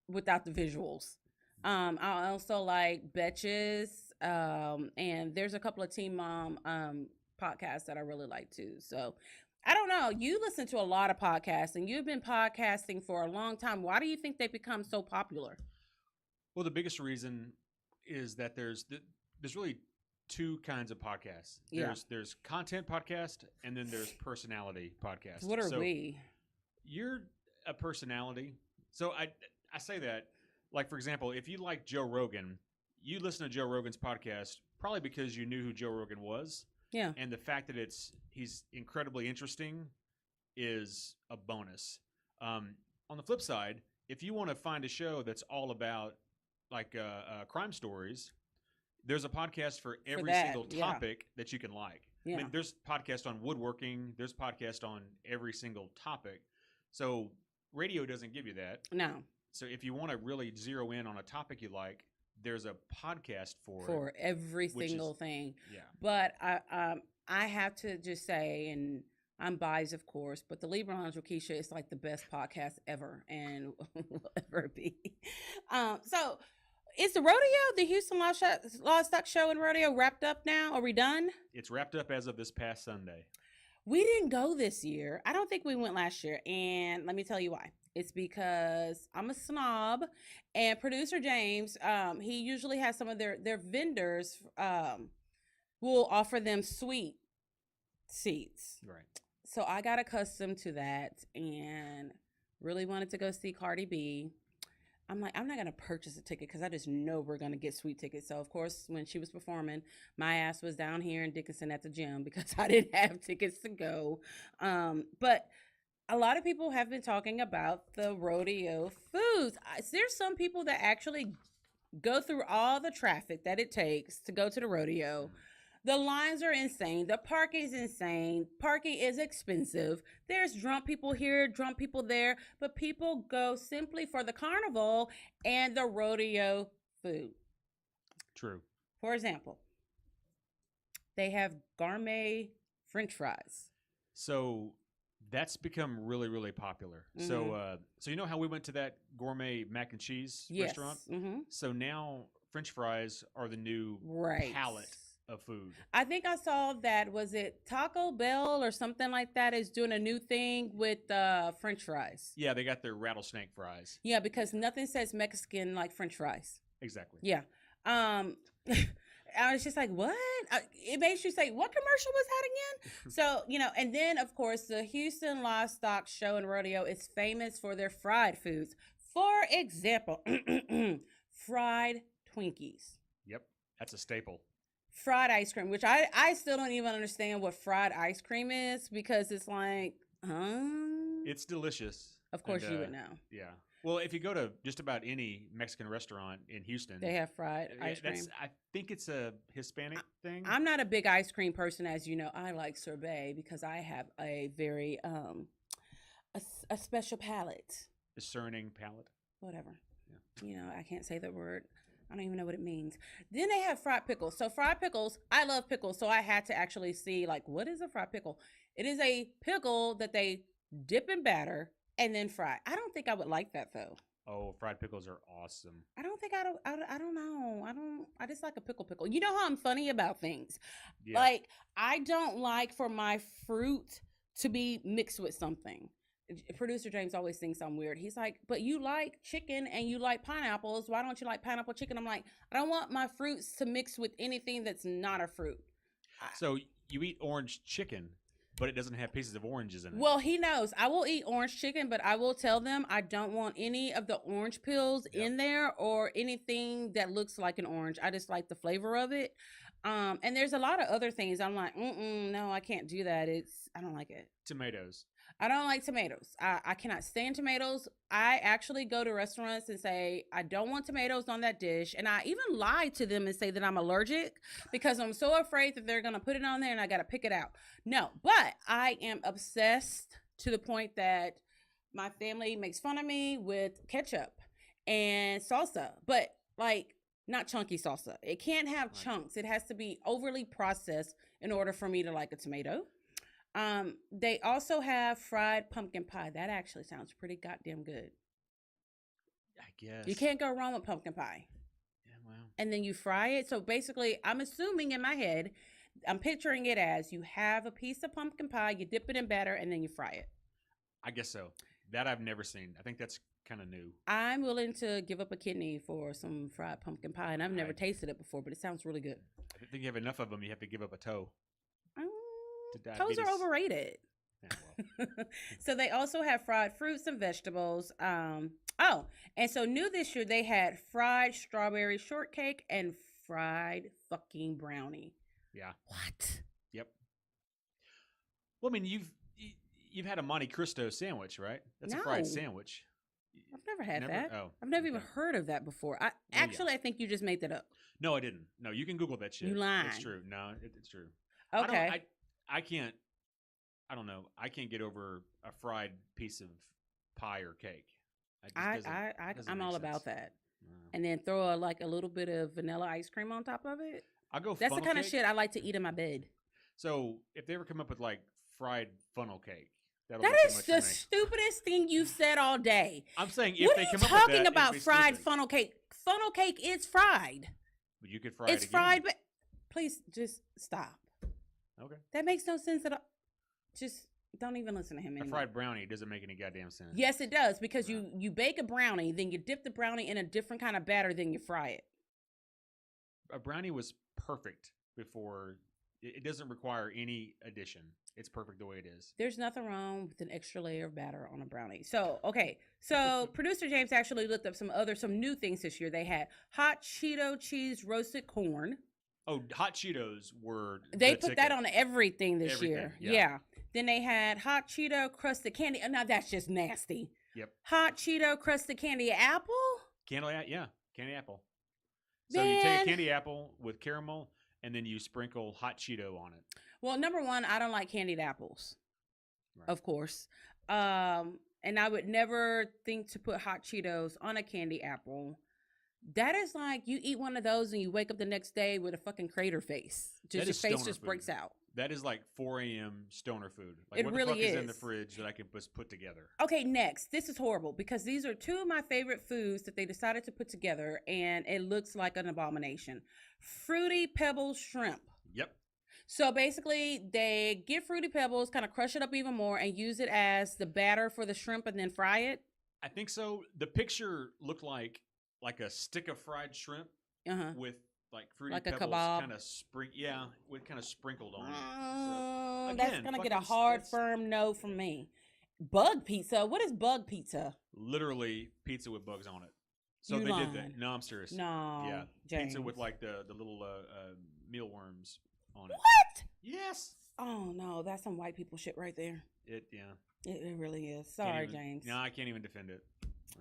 without the visuals. I also like Betches, and there's a couple of Teen Mom podcasts that I really like too. So I don't know, you listen to a lot of podcasts and you've been podcasting for a long time. Why do you think they become so popular? Well, the biggest reason is that there's really two kinds of podcasts. There's content podcast and then there's personality podcast. What are we? You're a personality. So I say that, like, for example, if you like Joe Rogan, you listen to Joe Rogan's podcast probably because you knew who Joe Rogan was. Yeah. And the fact that he's incredibly interesting is a bonus. On the flip side, if you want to find a show that's all about like crime stories, there's a podcast for every single topic that you can like. Yeah. I mean, there's podcasts on woodworking. There's podcasts on every single topic. So radio doesn't give you that. No. So if you want to really zero in on a topic you like, there's a podcast for every single thing. Yeah. But I have to just say, and I'm biased, of course, but the Libra Lounge with Keisha is like the best podcast ever and will ever be. So is the rodeo, the Houston Livestock Show and Rodeo, wrapped up now? Are we done? It's wrapped up as of this past Sunday. We didn't go this year. I don't think we went last year. And let me tell you why. It's because I'm a snob, and producer James, he usually has some of their vendors will offer them sweet seats. Right. So I got accustomed to that and really wanted to go see Cardi B. I'm like, I'm not going to purchase a ticket because I just know we're going to get sweet tickets. So, of course, when she was performing, my ass was down here in Dickinson at the gym because I didn't have tickets to go. But a lot of people have been talking about the rodeo foods. There's some people that actually go through all the traffic that it takes to go to the rodeo. The lines are insane. The parking is insane. Parking is expensive. There's drunk people here, drunk people there, but people go simply for the carnival and the rodeo food. True. For example, they have gourmet French fries. So that's become really, really popular. Mm-hmm. So you know how we went to that gourmet mac and cheese restaurant? Mm-hmm. So now French fries are the new palette of food. I think I saw that, was it Taco Bell or something like that is doing a new thing with French fries. Yeah, they got their rattlesnake fries. Yeah, because nothing says Mexican like French fries. Exactly. Yeah. I was just like, what? It makes you say, what commercial was that again? So, and then, of course, the Houston Livestock Show and Rodeo is famous for their fried foods. For example, fried Twinkies. Yep, that's a staple. Fried ice cream, which I still don't even understand what fried ice cream is because it's like, It's delicious. Of course you would know. Yeah. Well, if you go to just about any Mexican restaurant in Houston, they have fried ice cream. I think it's a Hispanic thing. I'm not a big ice cream person, as you know. I like sorbet because I have a very a special palate. Discerning palate. Whatever. Yeah. I can't say the word. I don't even know what it means. Then they have fried pickles. So fried pickles, I love pickles, so I had to actually see like what is a fried pickle? It is a pickle that they dip in batter and then fry. I don't think I would like that though. Oh, fried pickles are awesome. I don't think I don't know. I just like a pickle. You know how I'm funny about things. Yeah. Like I don't like for my fruit to be mixed with something. Producer James always thinks I'm weird. He's like, but you like chicken and you like pineapples. Why don't you like pineapple chicken? I'm like, I don't want my fruits to mix with anything that's not a fruit. So you eat orange chicken, but it doesn't have pieces of oranges in it. Well, he knows. I will eat orange chicken, but I will tell them I don't want any of the orange pills in there or anything that looks like an orange. I just like the flavor of it. And there's a lot of other things. I'm like, no, I can't do that. I don't like it. Tomatoes. I don't like tomatoes. I cannot stand tomatoes. I actually go to restaurants and say, I don't want tomatoes on that dish. And I even lie to them and say that I'm allergic because I'm so afraid that they're going to put it on there and I got to pick it out. No, but I am obsessed to the point that my family makes fun of me with ketchup and salsa, but like not chunky salsa. It can't have chunks. It has to be overly processed in order for me to like a tomato. They also have fried pumpkin pie. That actually sounds pretty goddamn good. I guess. You can't go wrong with pumpkin pie. Yeah, well. And then you fry it. So basically, I'm assuming in my head, I'm picturing it as you have a piece of pumpkin pie, you dip it in batter, and then you fry it. I guess so. That I've never seen. I think that's kind of new. I'm willing to give up a kidney for some fried pumpkin pie, and I've never tasted it before, but it sounds really good. I think you have enough of them, you have to give up a toe. Toes are overrated. Yeah, well. So they also have fried fruits and vegetables. And so new this year they had fried strawberry shortcake and fried fucking brownie. Yeah. What? Yep. Well, I mean, you've had a Monte Cristo sandwich, right? That's a fried sandwich. I've never had that. Oh, I've never even heard of that before. I think you just made that up. No, I didn't. No, you can Google that shit. You lying. It's true. No, it's true. Okay. I can't. I don't know. I can't get over a fried piece of pie or cake. I'm all about that. No. And then throw a little bit of vanilla ice cream on top of it. I'll go. That's the kind of shit I like to eat in my bed. So if they ever come up with like fried funnel cake, that is the stupidest thing you've said all day. I'm saying if what they are you come up with that, talking about fried funnel cake? Funnel cake is fried. But you could fry it. It's fried, but please just stop. Okay. That makes no sense at all. Just don't even listen to him anymore. A fried brownie doesn't make any goddamn sense. Yes, it does, because you bake a brownie, then you dip the brownie in a different kind of batter, then you fry it. A brownie was perfect before. It doesn't require any addition. It's perfect the way it is. There's nothing wrong with an extra layer of batter on a brownie. So, okay. So, producer James actually looked up some new things this year. They had hot Cheeto cheese roasted corn. Oh, hot Cheetos were. They put that on everything this year. Yeah. Then they had hot Cheeto crusted candy. Oh, now that's just nasty. Yep. Hot Cheeto crusted candy apple. Candy apple. So you take a candy apple with caramel, and then you sprinkle hot Cheeto on it. Well, number one, I don't like candied apples, of course. And I would never think to put hot Cheetos on a candy apple. That is like you eat one of those and you wake up the next day with a fucking crater face. Just your face just breaks out. That is like 4 a.m. stoner food. Like, it what really the fuck is. is in the fridge that I can just put together? Okay, next. This is horrible because these are two of my favorite foods that they decided to put together, and it looks like an abomination. Fruity Pebbles shrimp. Yep. So basically, they get Fruity Pebbles, kind of crush it up even more, and use it as the batter for the shrimp and then fry it. I think so. The picture looked like a stick of fried shrimp with like Fruity like Pebbles a kebab. kind of with kind of sprinkled on it. So, again, that's gonna get a hard, firm no from me. Bug pizza? What is bug pizza? Literally pizza with bugs on it. So you they lying. did that. No, I'm serious. No, yeah, James. pizza with like the little mealworms on it. What? Yes. Oh no, that's some white people shit right there. It really is. Sorry, James. No, I can't even defend it.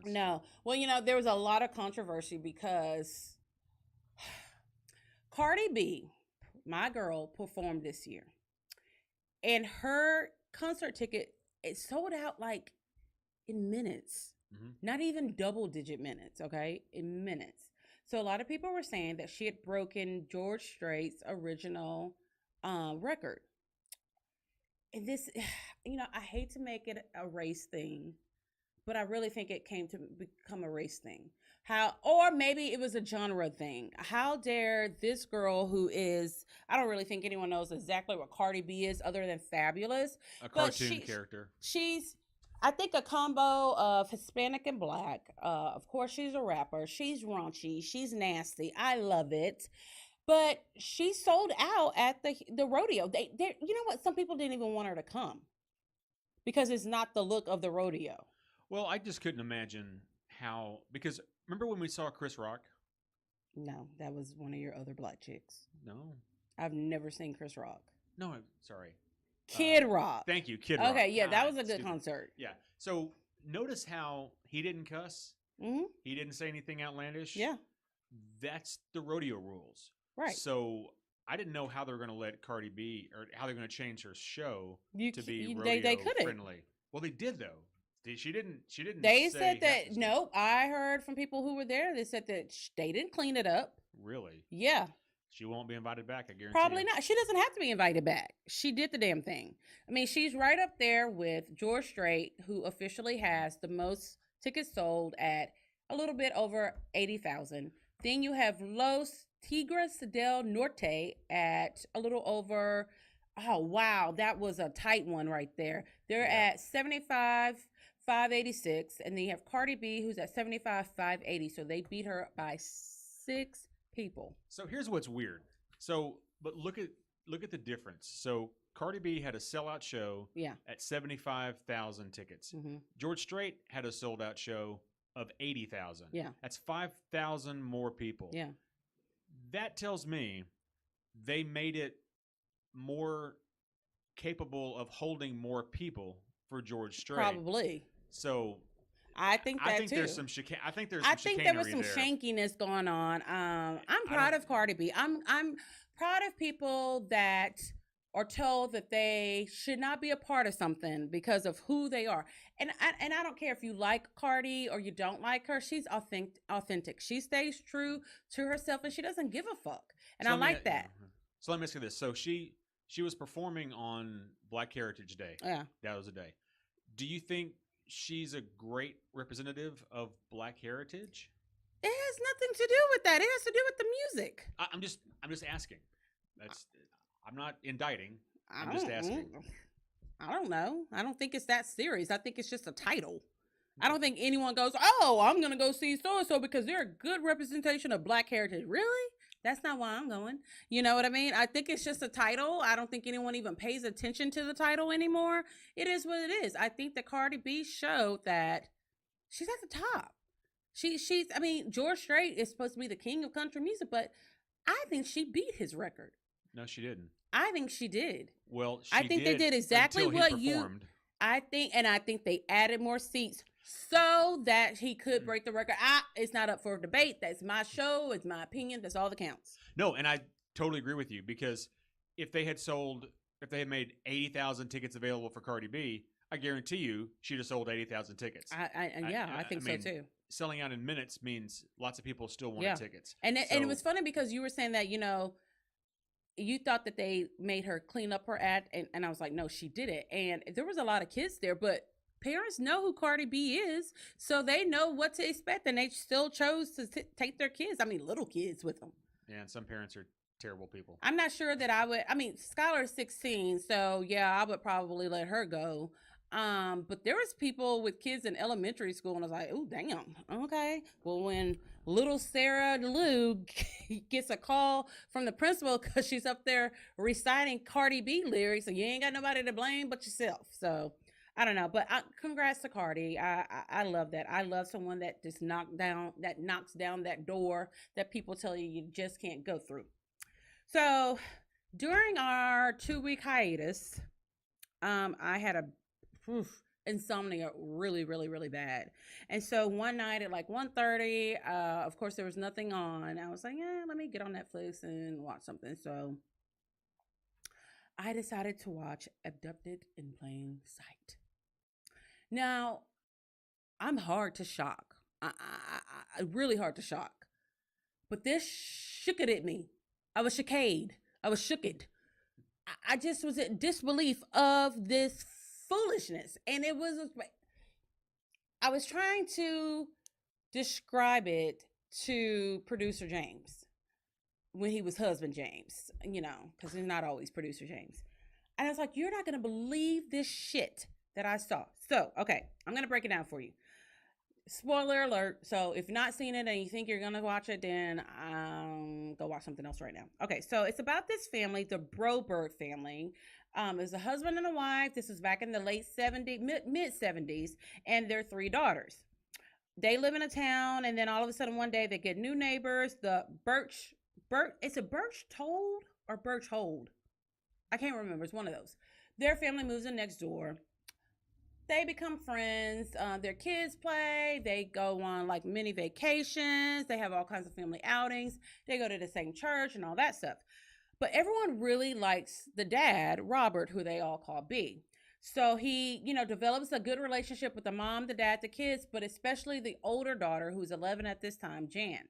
No. Well, there was a lot of controversy because Cardi B, my girl, performed this year. And her concert ticket, it sold out like in minutes. Not even double-digit minutes, okay? In minutes. So a lot of people were saying that she had broken George Strait's original record. And this, I hate to make it a race thing, but I really think it came to become a race thing. Or maybe it was a genre thing. How dare this girl who is, I don't really think anyone knows exactly what Cardi B is other than fabulous. A cartoon character. She's, I think, a combo of Hispanic and black. Of course, she's a rapper. She's raunchy. She's nasty. I love it. But she sold out at the rodeo. They, you know what? Some people didn't even want her to come because it's not the look of the rodeo. Well, I just couldn't imagine how, because remember when we saw Chris Rock? No, that was one of your other black chicks. No. I've never seen Chris Rock. No, I'm sorry. Kid Rock. Thank you, Kid Rock. Okay, yeah, that was a good concert. Yeah. So notice how he didn't cuss. Mm-hmm. He didn't say anything outlandish. Yeah. That's the rodeo rules. Right. So I didn't know how they were going to let Cardi B, or how they're going to change her show to be rodeo they couldn't. friendly. Well, they did though. She didn't. They said that. Nope. I heard from people who were there. They said that they didn't clean it up. Really? Yeah. She won't be invited back, I guarantee. Probably not. She doesn't have to be invited back. She did the damn thing. I mean, she's right up there with George Strait, who officially has the most tickets sold at a little bit over 80,000. Then you have Los Tigres del Norte at a little over. Oh wow, that was a tight one right there. They're at 75,586, and then you have Cardi B, who's at 75,580. So they beat her by 6 people. So here's what's weird. But look at the difference. So Cardi B had a sellout show at 75,000 tickets. Mm-hmm. George Strait had a sold out show of 80,000. Yeah. That's 5,000 more people. Yeah. That tells me they made it more capable of holding more people for George Strait. Probably. So I think that too. There's some I think there was some shankiness going on. I'm proud of Cardi B. I'm proud of people that are told that they should not be a part of something because of who they are. And I don't care if you like Cardi or you don't like her. She's authentic. She stays true to herself and she doesn't give a fuck. And I like that. So let me ask you this. So she was performing on Black Heritage Day. Yeah. That was a day. Do you think she's a great representative of Black heritage? It has nothing to do with that. It has to do with the music. I'm just asking. I'm not indicting. I'm just asking. I don't know. I don't think it's that serious. I think it's just a title. I don't think anyone goes, "Oh, I'm going to go see so-and-so because they're a good representation of Black heritage." Really? That's not why I'm going. You know what I mean? I think it's just a title. I don't think anyone even pays attention to the title anymore. It is what it is. I think that Cardi B showed that she's at the top. I mean, George Strait is supposed to be the king of country music, but I think she beat his record. No, she didn't. I think she did. Well, I think they did exactly what I think they added more seats so that he could break the record. It's not up for debate. That's my show. It's my opinion. That's all that counts. No, and I totally agree with you because if they had made 80,000 tickets available for Cardi B, I guarantee you she'd have sold 80,000 tickets. I think so too. Selling out in minutes means lots of people still wanted tickets. And it was funny because you were saying that, you thought that they made her clean up her act, and I was like, no, she did it. And there was a lot of kids there, but parents know who Cardi B is, so they know what to expect, and they still chose to take their kids. I mean, little kids with them. Yeah, and some parents are terrible people. I'm not sure that I would. I mean, Skylar's 16, so yeah, I would probably let her go. But there was people with kids in elementary school, and I was like, oh, damn, okay. Well, when little Sarah Lou gets a call from the principal because she's up there reciting Cardi B lyrics, so you ain't got nobody to blame but yourself. So I don't know, but congrats to Cardi. I love that. I love someone that just knocks down that door that people tell you just can't go through. So during our 2-week hiatus, I had insomnia really, really, really bad. And so one night at like 1:30, of course there was nothing on. I was like, let me get on Netflix and watch something. So I decided to watch Abducted in Plain Sight. Now, I'm hard to shock. I really hard to shock. But this shook it at me. I was shooked. I was shooked. I just was in disbelief of this foolishness. And it was, I was trying to describe it to producer James when he was husband James, because he's not always producer James. And I was like, you're not going to believe this shit that I saw. So, okay, I'm going to break it down for you. Spoiler alert. So if you're not seeing it and you think you're going to watch it, then go watch something else right now. Okay, so it's about this family, the Broberg family. It's a husband and a wife. This is back in the late 70s, mid 70s, and their 3 daughters. They live in a town, and then all of a sudden one day they get new neighbors. The is it Birch Told or Birch Hold? I can't remember. It's one of those. Their family moves in next door. They become friends. Their kids play. They go on like mini vacations. They have all kinds of family outings. They go to the same church and all that stuff. But everyone really likes the dad, Robert, who they all call B. So he, develops a good relationship with the mom, the dad, the kids, but especially the older daughter, who's 11 at this time, Jan.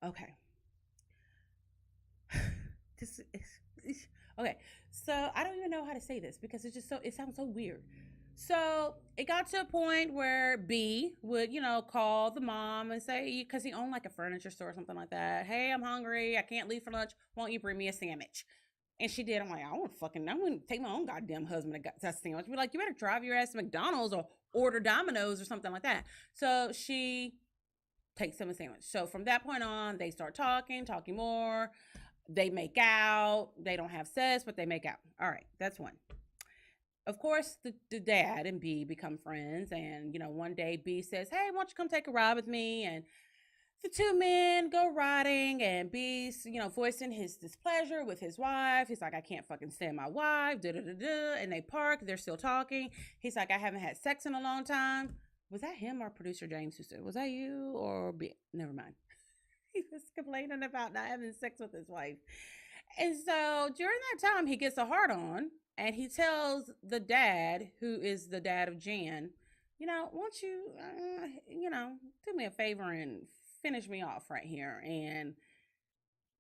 Okay. Okay. So I don't even know how to say this because it sounds so weird. So it got to a point where B would, call the mom and say, because he owned like a furniture store or something like that. Hey, I'm hungry. I can't leave for lunch. Won't you bring me a sandwich? And she did. I'm like, I wouldn't take my own goddamn husband a sandwich. Be like, you better drive your ass to McDonald's or order Domino's or something like that. So she takes him a sandwich. So from that point on, they start talking more. They make out. They don't have sex, but they make out. All right, that's one. Of course, the dad and B become friends. And, one day B says, hey, why don't you come take a ride with me? And the 2 men go riding, and B's, voicing his displeasure with his wife. He's like, I can't fucking stand my wife, and they park. They're still talking. He's like, I haven't had sex in a long time. Was that him or producer James who said, was that you or B? Never mind. He was complaining about not having sex with his wife. And so during that time, he gets a hard on, and he tells the dad, who is the dad of Jan, won't you, do me a favor and finish me off right here. And,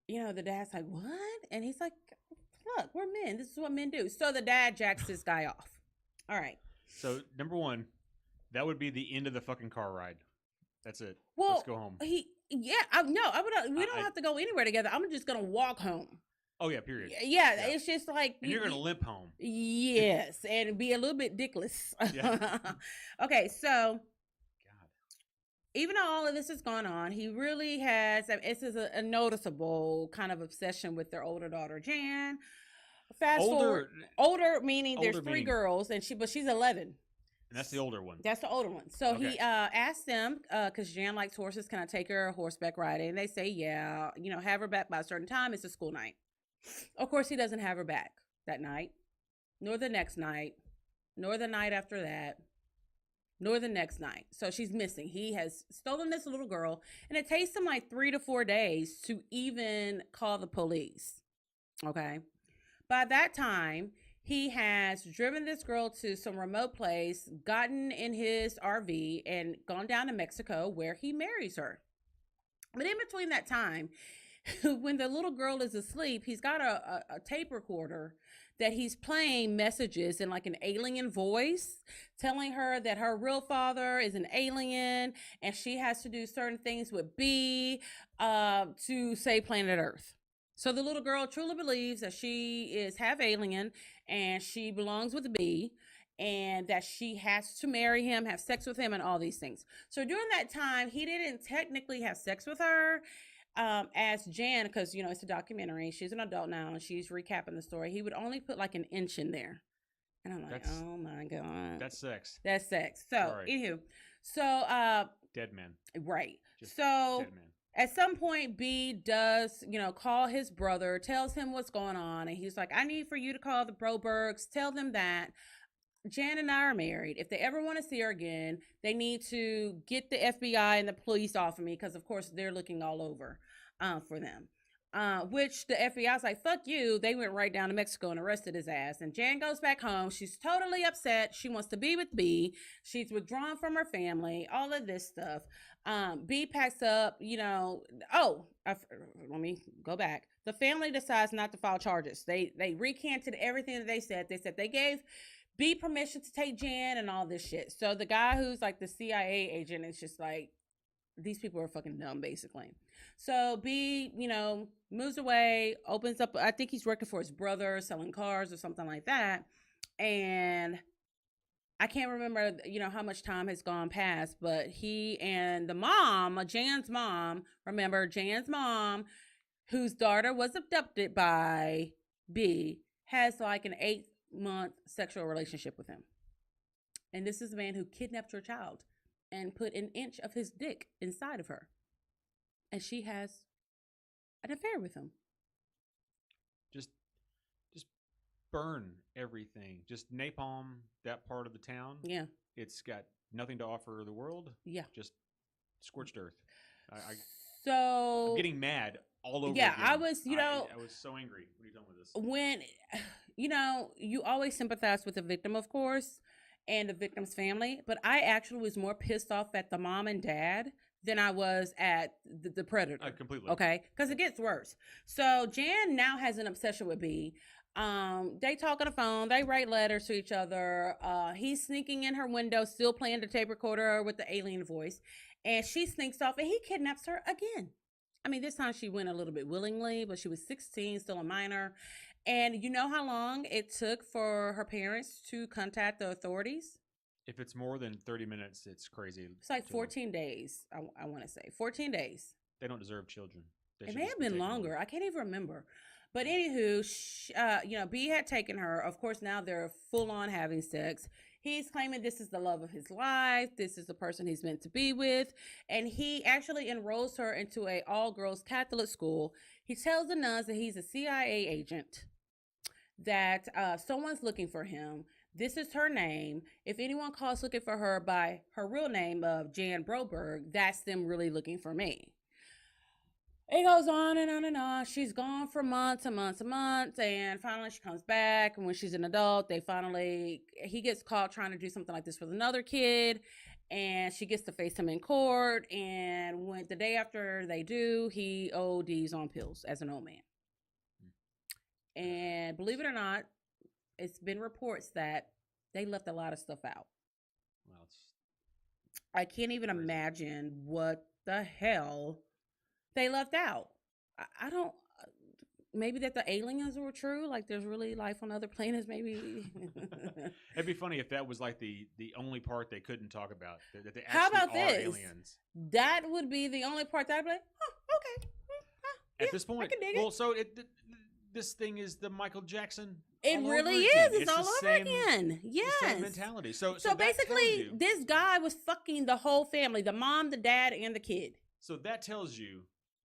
the dad's like, what? And he's like, look, we're men. This is what men do. So the dad jacks this guy off. All right. So, number one, that would be the end of the fucking car ride. That's it. Well, let's go home. We don't have to go anywhere together. I'm just going to walk home. Oh, yeah, period. Yeah, it's just like... And you're going to limp home. Yes, and be a little bit dickless. Yeah. Okay, so... Even though all of this is going on, he really has... This is a noticeable kind of obsession with their older daughter, Jan. Fast forward... Older meaning there's 3 girls, but she's 11. And that's the older one. That's the older one. So okay. He asked them, because Jan likes horses, can I take her horseback riding? And they say, yeah, have her back by a certain time. It's a school night. Of course, he doesn't have her back that night, nor the next night, nor the night after that, nor the next night. So she's missing. He has stolen this little girl, and it takes him like 3 to 4 days to even call the police. Okay. By that time, he has driven this girl to some remote place, gotten in his RV, and gone down to Mexico, where he marries her. But in between that time, when the little girl is asleep, he's got a tape recorder that he's playing messages in like an alien voice, telling her that her real father is an alien and she has to do certain things with B to save planet Earth. So the little girl truly believes that she is half alien and she belongs with B, and that she has to marry him, have sex with him, and all these things. So during that time, he didn't technically have sex with her as Jan, because, it's a documentary. She's an adult now, and she's recapping the story. He would only put like an inch in there. And I'm like, oh my God. That's sex. That's sex. So, right. Anywho. So, dead man. Right. Just so, dead man. At some point, B does, call his brother, tells him what's going on. And he's like, I need for you to call the Brobergs, tell them that Jan and I are married. If they ever want to see her again, they need to get the FBI and the police off of me, because, of course, they're looking all over for them. Which the FBI was like, fuck you. They went right down to Mexico and arrested his ass. And Jan goes back home. She's totally upset. She wants to be with B. She's withdrawn from her family, all of this stuff. B packs up, let me go back. The family decides not to file charges. They recanted everything that they said. They said they gave B permission to take Jan and all this shit. So the guy who's like the CIA agent is just like, these people are fucking dumb, basically. So B, moves away, opens up, I think he's working for his brother, selling cars or something like that. And I can't remember, how much time has gone past, but he and the mom, Jan's mom, whose daughter was abducted by B, has like an 8-month sexual relationship with him. And this is the man who kidnapped her child and put an inch of his dick inside of her. And she has an affair with him. Just burn everything. Just napalm that part of the town. Yeah. It's got nothing to offer the world. Yeah. Just scorched earth. I'm getting mad all over yeah, again. I was, I was so angry. What are you doing with this? When, you always sympathize with the victim, of course, and the victim's family, but I actually was more pissed off at the mom and dad than I was at the predator. Completely. Okay? Because it gets worse. So Jan now has an obsession with B. They talk on the phone. They write letters to each other. He's sneaking in her window, still playing the tape recorder with the alien voice. And she sneaks off and he kidnaps her again. I mean, this time she went a little bit willingly, but she was 16, still a minor. And you know how long it took for her parents to contact the authorities? If it's more than 30 minutes, it's crazy. It's like 14 days, I want to say. 14 days. They don't deserve children. It may have been longer. I can't even remember. But anywho, B had taken her. Of course, now they're full on having sex. He's claiming this is the love of his life. This is the person he's meant to be with. And he actually enrolls her into a all-girls Catholic school. He tells the nuns that he's a CIA agent, that someone's looking for him. This is her name. If anyone calls looking for her by her real name of Jan Broberg, that's them really looking for me. It goes on and on and on. She's gone for months and months and months. And finally she comes back. And when she's an adult, he gets caught trying to do something like this with another kid. And she gets to face him in court. And when the day after they do, he ODs on pills as an old man. And believe it or not, it's been reports that they left a lot of stuff out. Well, I can't even imagine what the hell they left out. I don't, maybe that the aliens were true, like there's really life on other planets, maybe. It'd be funny if that was like the only part they couldn't talk about. That they actually How about are this? Aliens. That would be the only part that I'd be like, oh, okay. At this point, I can dig it. so this thing is the Michael Jackson. It all really over again. is. It's all over again. Yes. The same mentality. So basically, this guy was fucking the whole family, the mom, the dad, and the kid. So that tells you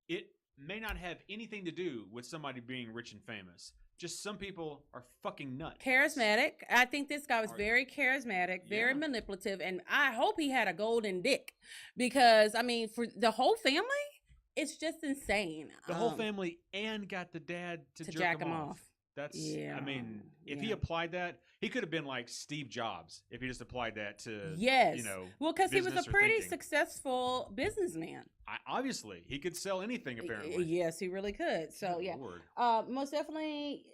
it may not have anything to do with somebody being rich and famous. Just some people are fucking nuts. Charismatic. I think this guy was very charismatic, very manipulative, and I hope he had a golden dick because, I mean, for the whole family, it's just insane. The whole family and got the dad to jack him off. That's, I mean, if he applied that, he could have been like Steve Jobs if he just applied that to, well, because he was a pretty successful businessman. Obviously, he could sell anything, apparently. Yes, he really could. So, most definitely,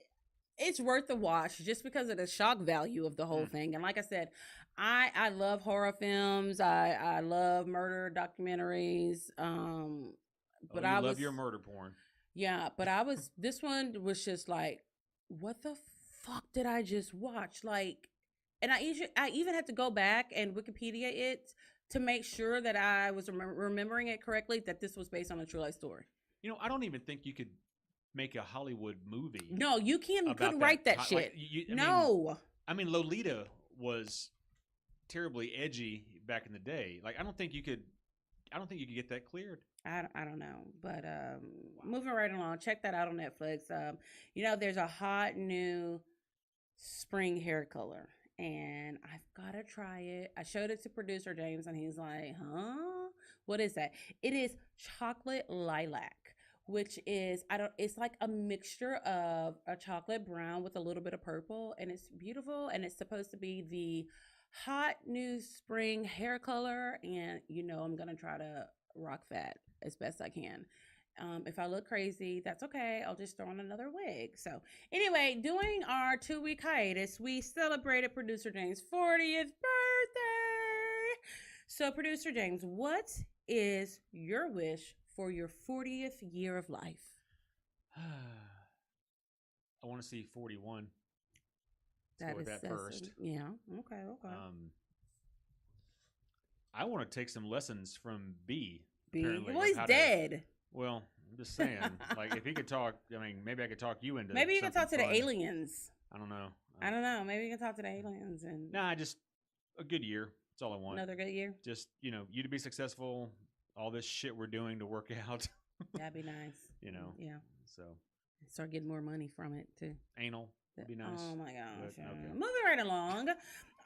it's worth the watch just because of the shock value of the whole thing. And like I said, I love horror films. I love murder documentaries. But I love your murder porn. Yeah, but this one was just like, what the fuck did I just watch? Like, and I even had to go back and Wikipedia it to make sure that I was remembering it correctly, that this was based on a true life story. I don't even think you could make a Hollywood movie. No, you couldn't write that shit. I mean, Lolita was terribly edgy back in the day. Like, I don't think you could get that cleared. I don't know, but moving right along, check that out on Netflix. There's a hot new spring hair color, and I've got to try it. I showed it to producer James, and he's like, huh? What is that? It is chocolate lilac, which is it's like a mixture of a chocolate brown with a little bit of purple, and it's beautiful, and it's supposed to be the hot new spring hair color, and I'm gonna try to rock that as best I can. If I look crazy, that's okay. I'll just throw on another wig. So, anyway, during our 2-week hiatus, we celebrated producer James' 40th birthday. So, producer James, what is your wish for your 40th year of life? I want to see 41. Let's go with that first. Yeah. Okay. I want to take some lessons from B. Well, he's dead. Well, I'm just saying, like, if he could talk, I mean, maybe I could talk you into. Maybe you can talk to fun. the aliens. I don't know. Maybe you can talk to the aliens and. Nah, just a good year. That's all I want. Another good year. Just you to be successful. All this shit we're doing to work out. That'd be nice. Yeah. So. Start getting more money from it too. Anal would be nice. Oh my gosh. But, okay. Moving right along.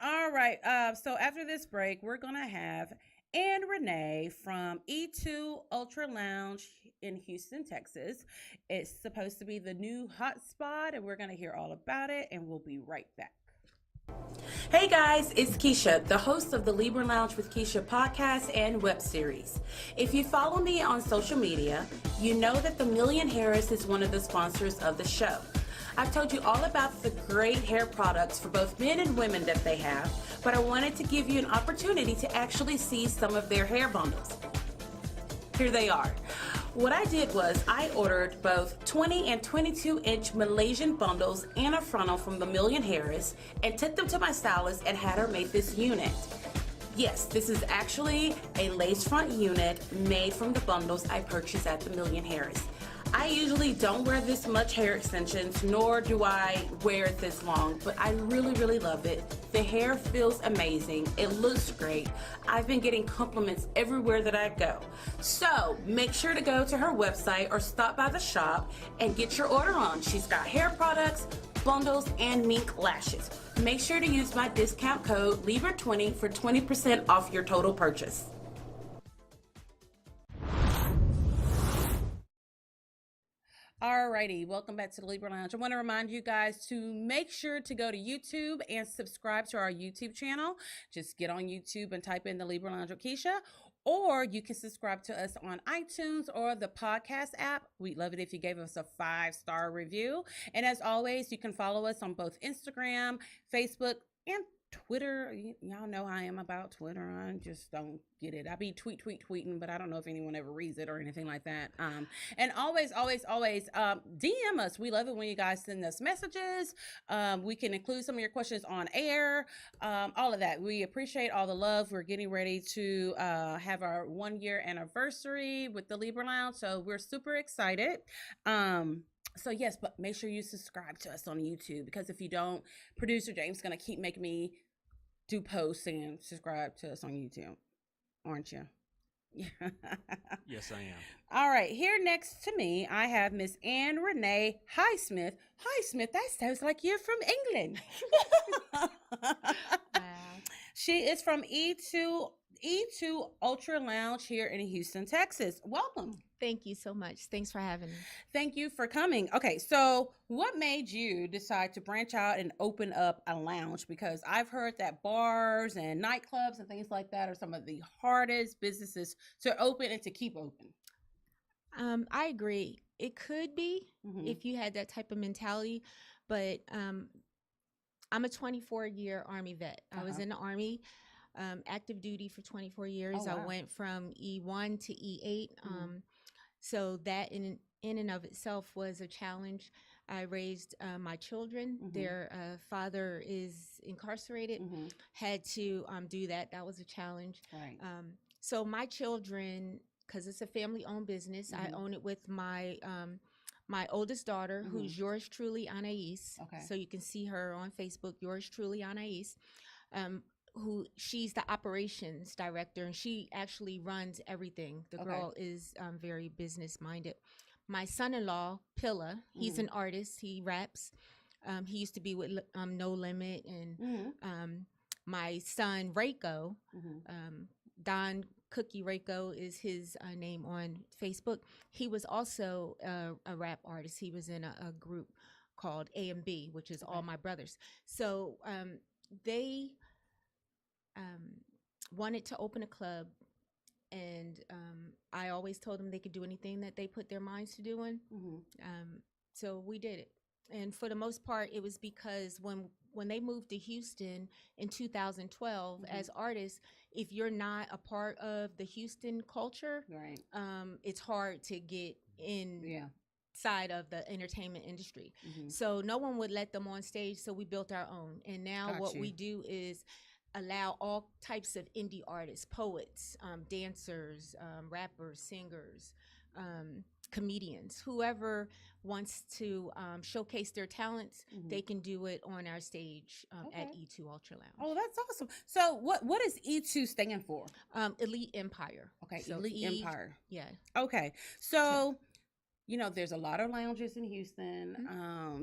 All right. So after this break, we're gonna have Ann Renay from E2 Ultra Lounge in Houston, Texas. It's supposed to be the new hot spot, and we're gonna hear all about it, and we'll be right back. Hey guys, it's Keisha, the host of the Libra Lounge with Keisha podcast and web series. If you follow me on social media, you know that the Million Harris is one of the sponsors of the show. I've told you all about the great hair products for both men and women that they have, but I wanted to give you an opportunity to actually see some of their hair bundles. Here they are. What I did was I ordered both 20 and 22-inch Malaysian bundles and a frontal from the Million Harris and took them to my stylist and had her make this unit. Yes, this is actually a lace front unit made from the bundles I purchased at the Million Harris. I usually don't wear this much hair extensions, nor do I wear it this long, but I really, really love it. The hair feels amazing. It looks great. I've been getting compliments everywhere that I go. So make sure to go to her website or stop by the shop and get your order on. She's got hair products, bundles, and mink lashes. Make sure to use my discount code Libra20 for 20% off your total purchase. Alrighty, welcome back to the Libra Lounge. I want to remind you guys to make sure to go to YouTube and subscribe to our YouTube channel. Just get on YouTube and type in the Libra Lounge with Keisha, or you can subscribe to us on iTunes or the podcast app. We'd love it if you gave us a 5-star review. And as always, you can follow us on both Instagram, Facebook, and Twitter. Y'all know how I am about Twitter. I just don't get it. I be tweeting, but I don't know if anyone ever reads it or anything like that. And always DM us. We love it when you guys send us messages. We can include some of your questions on air. All of that. We appreciate all the love. We're getting ready to have our 1-year anniversary with the Libra Lounge, so we're super excited. So yes, but make sure you subscribe to us on YouTube, because if you don't, producer James is going to keep making me do posts and subscribe to us on YouTube. Aren't you? Yes, I am. All right. Here next to me, I have Miss Ann Renay Highsmith. Highsmith, that sounds like you're from England. Wow. She is from E2 Ultra Lounge here in Houston, Texas. Welcome. Thank you so much. Thanks for having me. Thank you for coming. Okay, so what made you decide to branch out and open up a lounge? Because I've heard that bars and nightclubs and things like that are some of the hardest businesses to open and to keep open. I agree. It could be if you had that type of mentality, but I'm a 24-year Army vet. I was in the Army. Active duty for 24 years. Oh, wow. I went from E1 to E8. So that in and of itself was a challenge. I raised my children. Their father is incarcerated. Had to do that. That was a challenge. Right. So my children, because it's a family-owned business, I own it with my my oldest daughter, who's yours truly, Anais. Okay. So you can see her on Facebook, yours truly, Anais. Who she's the operations director, and she actually runs everything. The girl is very business minded. My son-in-law, Pilla, he's an artist. He raps. He used to be with No Limit, and my son, Reiko, Don Cookie Reiko is his name on Facebook. He was also a rap artist. He was in a group called A&B, which is All My Brothers. So they wanted to open a club, and I always told them they could do anything that they put their minds to doing. So we did it. And for the most part, it was because when they moved to Houston in 2012, as artists, if you're not a part of the Houston culture, Right. It's hard to get in side of the entertainment industry. So no one would let them on stage, so we built our own. And now what we do is allow all types of indie artists, poets, dancers, rappers, singers, comedians, whoever wants to showcase their talents, they can do it on our stage at E2 Ultra Lounge. Oh, that's awesome. So what does E2 stand for? Elite Empire. Okay, So Elite Empire. Yeah. Okay, so you know, there's a lot of lounges in Houston.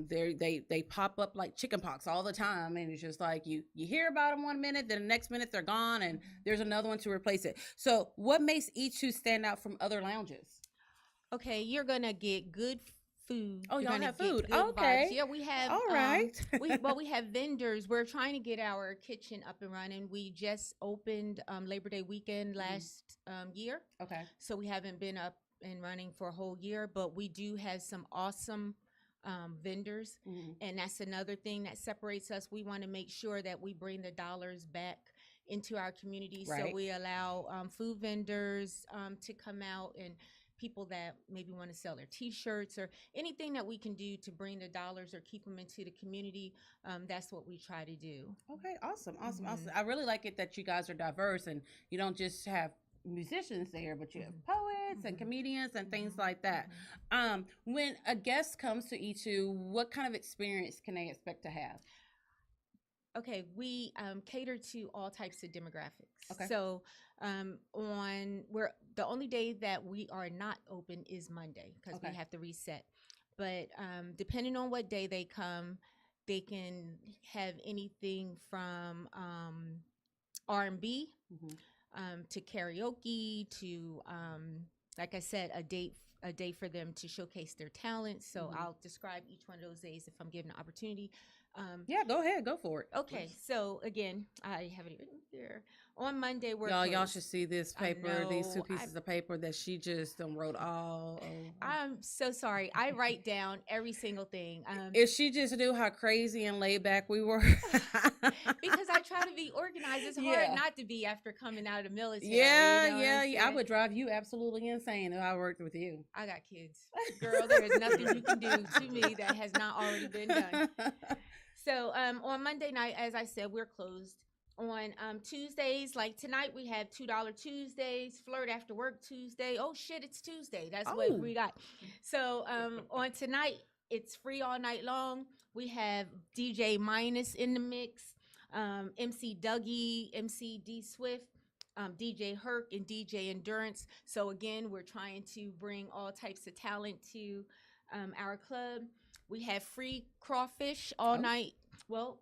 They pop up like chicken pox all the time, and it's just like you hear about them 1 minute, then the next minute they're gone, and there's another one to replace it. So what makes E2 stand out from other lounges? Okay, you're gonna get good food. Oh, y'all have food. Good Okay. vibes. Yeah, we have. All right. we have vendors. We're trying to get our kitchen up and running. We just opened Labor Day weekend last year. Okay. So we haven't been up and running for a whole year, but we do have some awesome vendors, and that's another thing that separates us. We want to make sure that we bring the dollars back into our community. Right. So we allow food vendors to come out, and people that maybe want to sell their t-shirts or anything that we can do to bring the dollars or keep them into the community. That's what we try to do. Okay, awesome. I really like it that you guys are diverse, and you don't just have musicians there, but you have poets and comedians and things like that. When a guest comes to E2, what kind of experience can they expect to have? Okay, we cater to all types of demographics. Okay. So we're the only day that we are not open is Monday, because we have to reset. But depending on what day they come, they can have anything from R&B to karaoke to like I said, a day for them to showcase their talents. So I'll describe each one of those days if I'm given an opportunity. Yeah, go ahead, go for it. Okay, so again, I have it written here. On Monday, we're y'all closed. should see this paper, these two pieces of paper that she just wrote all over. I'm so sorry. I write down every single thing. If she just knew how crazy and laid back we were. Because I try to be organized. It's hard not to be after coming out of the military. Yeah. I would drive you absolutely insane if I worked with you. I got kids. Girl, there is nothing you can do to me that has not already been done. So on Monday night, as I said, we're closed. On Tuesdays, like tonight, we have $2 Tuesdays, Flirt After Work Tuesday. Oh shit, it's Tuesday. That's what we got. So on tonight, it's free all night long. We have DJ Minus in the mix, MC Dougie, MC D Swift, DJ Herc, and DJ Endurance. So again, we're trying to bring all types of talent to our club. We have free crawfish all night. Well,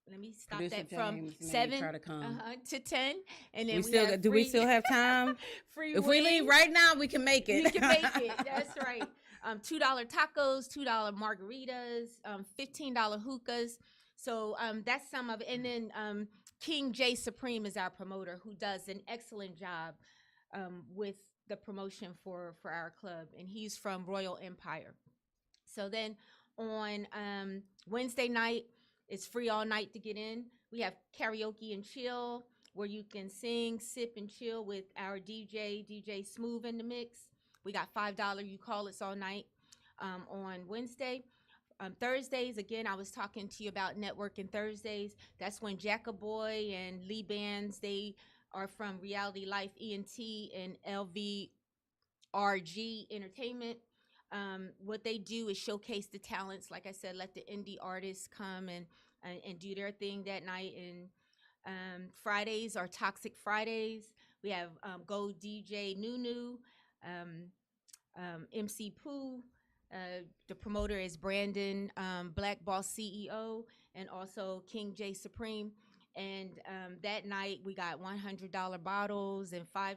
let me stop Producer that from James, 7 try to come. to 10, and then we still have time? free If wings. we leave right now, we can make it. You can make it. That's right. $2 tacos, $2 margaritas, $15 hookahs. So that's some of it. And then King J Supreme is our promoter, who does an excellent job with the promotion for our club, and he's from Royal Empire. So then on Wednesday night, it's free all night to get in. We have karaoke and chill, where you can sing, sip, and chill with our DJ Smooth in the mix. We got $5 You Call Us all night on Wednesday. Thursdays, again, I was talking to you about networking Thursdays. That's when Jackaboy and Lee Bands, they are from Reality Life ENT and LVRG Entertainment. What they do is showcase the talents. Like I said, let the indie artists come and do their thing that night. And Fridays are Toxic Fridays. We have Go DJ Nunu, MC Pooh. The promoter is Brandon, Black Boss CEO, and also King J Supreme. And that night we got $100 bottles and $5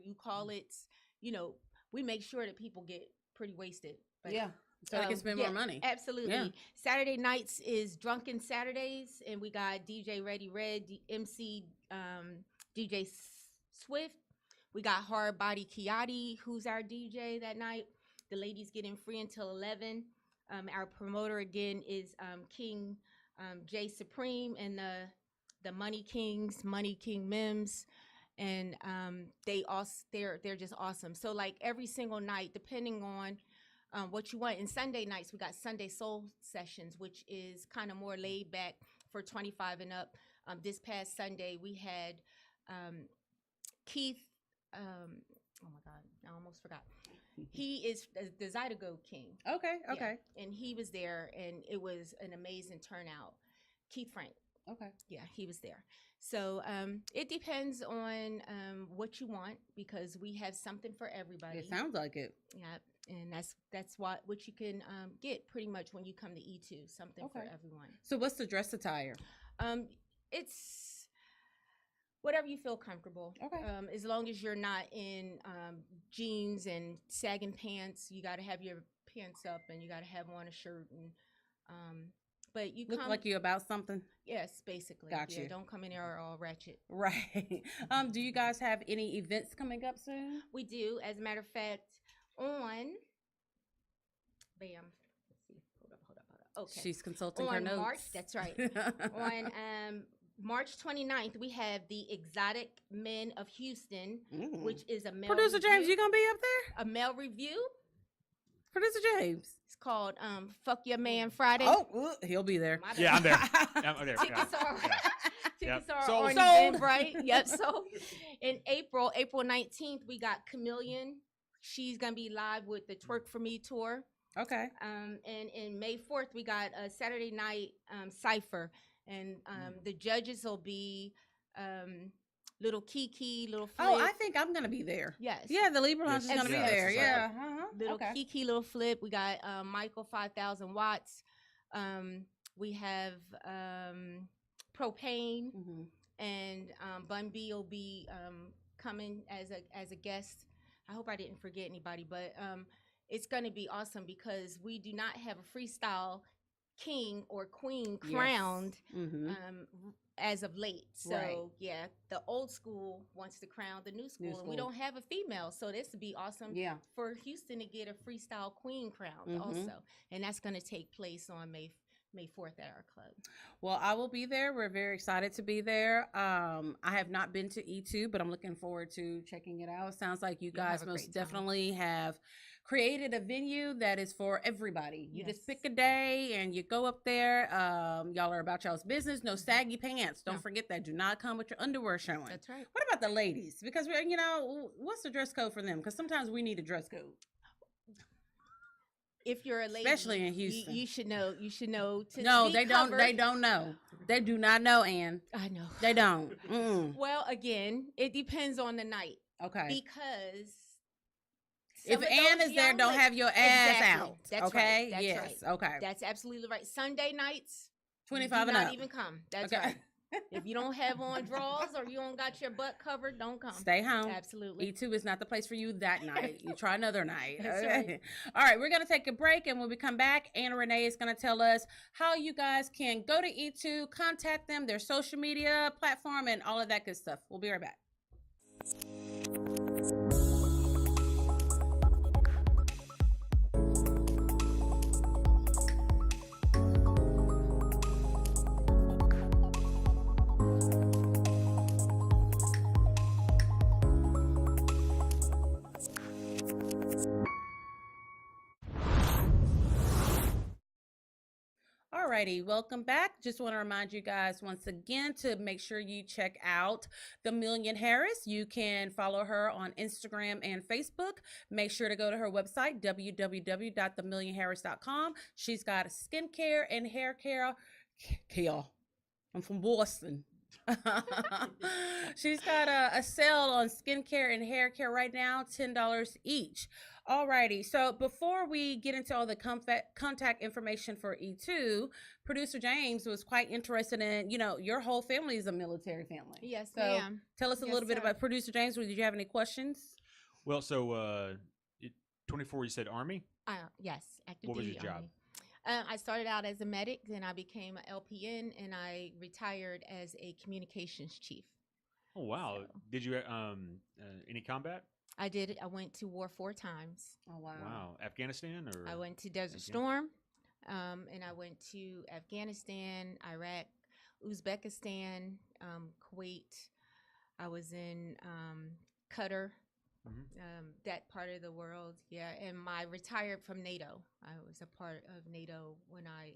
you call it. You know, we make sure that people get pretty wasted. But, Yeah. So they can spend more money. Absolutely. Yeah. Saturday nights is Drunken Saturdays, and we got DJ Ready Red, MC DJ Swift. We got Hard Body Kiati, who's our DJ that night. The ladies get in free until 11. Our promoter again is King J Supreme and the Money Kings, Money King Mims, and they're just awesome. So like every single night, depending on what you want. And Sunday nights, we got Sunday Soul Sessions, which is kind of more laid back for 25 and up. This past Sunday, we had Keith. Oh my God, I almost forgot. He is the Zydeco King. Okay. Yeah, and he was there, and it was an amazing turnout. Keith Frank. Okay. Yeah, he was there. So it depends on what you want, because we have something for everybody. It sounds like it. Yeah, and that's what you can get pretty much when you come to E2, something for everyone. So what's the dress attire? It's whatever you feel comfortable. Okay. As long as you're not in jeans and sagging pants, you got to have your pants up, and you got to have on a shirt, and but you look like you about something. Yes, basically. Got you. Don't come in there all ratchet. Right. Do you guys have any events coming up soon? We do. As a matter of fact, on bam. Let's see. Hold up. Okay. She's consulting on her notes. March, that's right. On March 29th, we have the Exotic Men of Houston, which is a male Producer review. James, you gonna be up there? A male review. Producer James. It's called Fuck Your Man Friday. Oh, he'll be there. My bad. Yeah, I'm there. I'm there. Tickets are Yep. tickets are Sold. on Sold. Eventbrite. Yep. So in April 19th, we got Chameleon. She's gonna be live with the Twerk for Me tour. Okay. And in May 4th, we got a Saturday night cypher, and the judges will be little Kiki, little Flip. Oh, I think I'm gonna be there. Yes. Yeah, the Libra Lounge Yes. is gonna be Yes. there. Yes. Yeah. Uh-huh. Little Okay. Kiki, little Flip. We got Michael 5,000 watts. We have Propane, Mhm. and Bun B will be coming as a guest. I hope I didn't forget anybody, but it's going to be awesome because we do not have a freestyle king or queen crowned Mhm. as of late. So Right. yeah, the old school wants to crown the new school, and we school. don't have a female. So this would be awesome Yeah. for Houston to get a freestyle queen crowned Mhm. also. And that's going to take place on May 4th at our club. Well, I will be there. We're very excited to be there. I have not been to E2, but I'm looking forward to checking it out. Sounds like you You'll have guys a most great time. definitely have created a venue that is for everybody. You just Yes. pick a day and you go up there. Y'all are about y'all's business. No saggy pants. Don't No. forget that. Do not come with your underwear showing. That's right. What about the ladies? Because we're, what's the dress code for them? Because sometimes we need a dress code. If you're a lady, Especially in Houston. you should know. You should know. To No, be they don't. They covered. don't know. They do not know, Ann. I know. They don't. Mm-mm. Well, again, it depends on the night Okay. because If some of Ann those is there, young don't ladies- have your ass Exactly. out. That's okay. right. That's Yes. right. Okay. That's absolutely right. Sunday nights, 25 do and not up. even come. That's Okay. right. If you don't have on drawers or you don't got your butt covered, don't come. Stay home. Absolutely. E2 is not the place for you that night. You try another night. That's okay? right. All right, we're going to take a break, and when we come back, Ann Renay is going to tell us how you guys can go to E2, contact them, their social media platform, and all of that good stuff. We'll be right back. Alrighty, welcome back. Just want to remind you guys once again to make sure you check out The Million Harris. You can follow her on Instagram and Facebook. Make sure to go to her website, www.themillionharris.com. She's got skincare and hair care. I'm from Boston. She's got a sale on skincare and hair care right now, $10 each. Alrighty, so before we get into all the contact information for E2, producer James was quite interested in, your whole family is a military family. Yes, so ma'am. Tell us a Yes, little bit sir. about producer James. Did you have any questions? Well, so 24, you said Army? Yes, active What was duty your job? Army. I started out as a medic, then I became an LPN, and I retired as a communications chief. Oh, wow. So- Did you any combat? I did. I went to war 4 times. Oh, wow. Wow. Afghanistan or? I went to Desert Afghan- Storm, and I went to Afghanistan, Iraq, Uzbekistan, Kuwait. I was in Qatar, Mhm. that part of the world. Yeah, and I retired from NATO. I was a part of NATO when I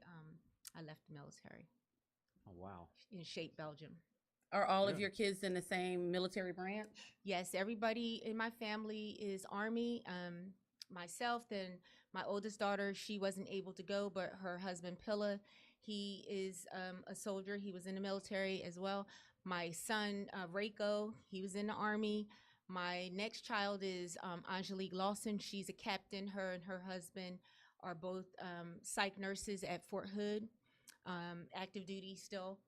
left the military Oh, wow. in Shape, Belgium. Are all of Really? your kids in the same military branch? Yes, everybody in my family is Army. Myself, then my oldest daughter, she wasn't able to go, but her husband Pilla, he is a soldier. He was in the military as well. My son Reiko, he was in the Army. My next child is Angelique Lawson. She's a captain. Her and her husband are both psych nurses at Fort Hood, active duty still.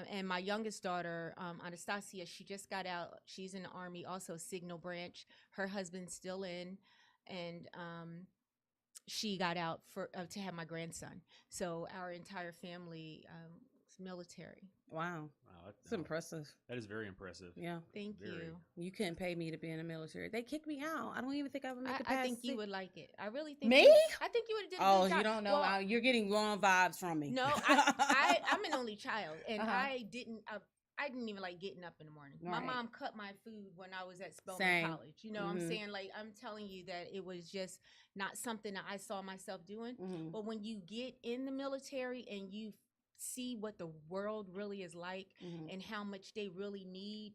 And my youngest daughter, Anastasia, she just got out. She's in the Army, also Signal Branch. Her husband's still in, and she got out for to have my grandson. So our entire family is military. Wow. Wow. It's impressive. That is very impressive. Yeah. Thank Very. you. You couldn't pay me to be in the military. They kicked me out. I don't even think I would make it I past think you six. would like it. I really think Me? I think you would have did a Oh, good job. you don't know. Well, You're getting wrong vibes from me. no, I'm an only child, and Uh-huh. I didn't even like getting up in the morning. My Right. mom cut my food when I was at Spelman Same. College. You know what I'm Mhm. saying? Like, I'm telling you that it was just not something that I saw myself doing. Mhm. But when you get in the military and you see what the world really is like Mhm. and how much they really need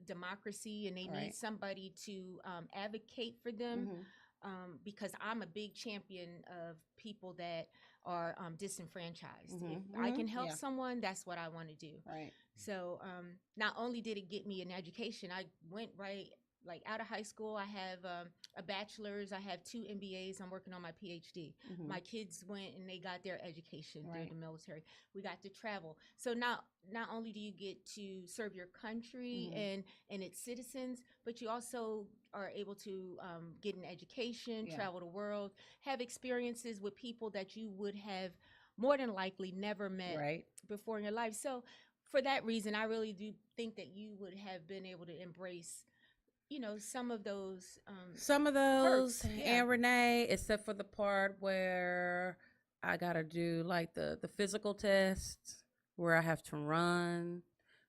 democracy, and they Right. need somebody to advocate for them, Mhm. because I'm a big champion of people that are disenfranchised. Mhm. If I can Mhm. help Yeah. someone, that's what I want to do. Right. So not only did it get me an education, I went right like out of high school. I have a bachelor's, I have 2 MBAs, I'm working on my PhD. Mhm. My kids went and they got their education Right. through the military. We got to travel. So not only do you get to serve your country Mhm. and its citizens, but you also are able to get an education, Yeah. travel the world, have experiences with people that you would have more than likely never met Right. before in your life. So for that reason, I really do think that you would have been able to embrace, some of those. Some of those, Perks, yeah. Ann Renay, except for the part where I gotta do like the physical test, where I have to run,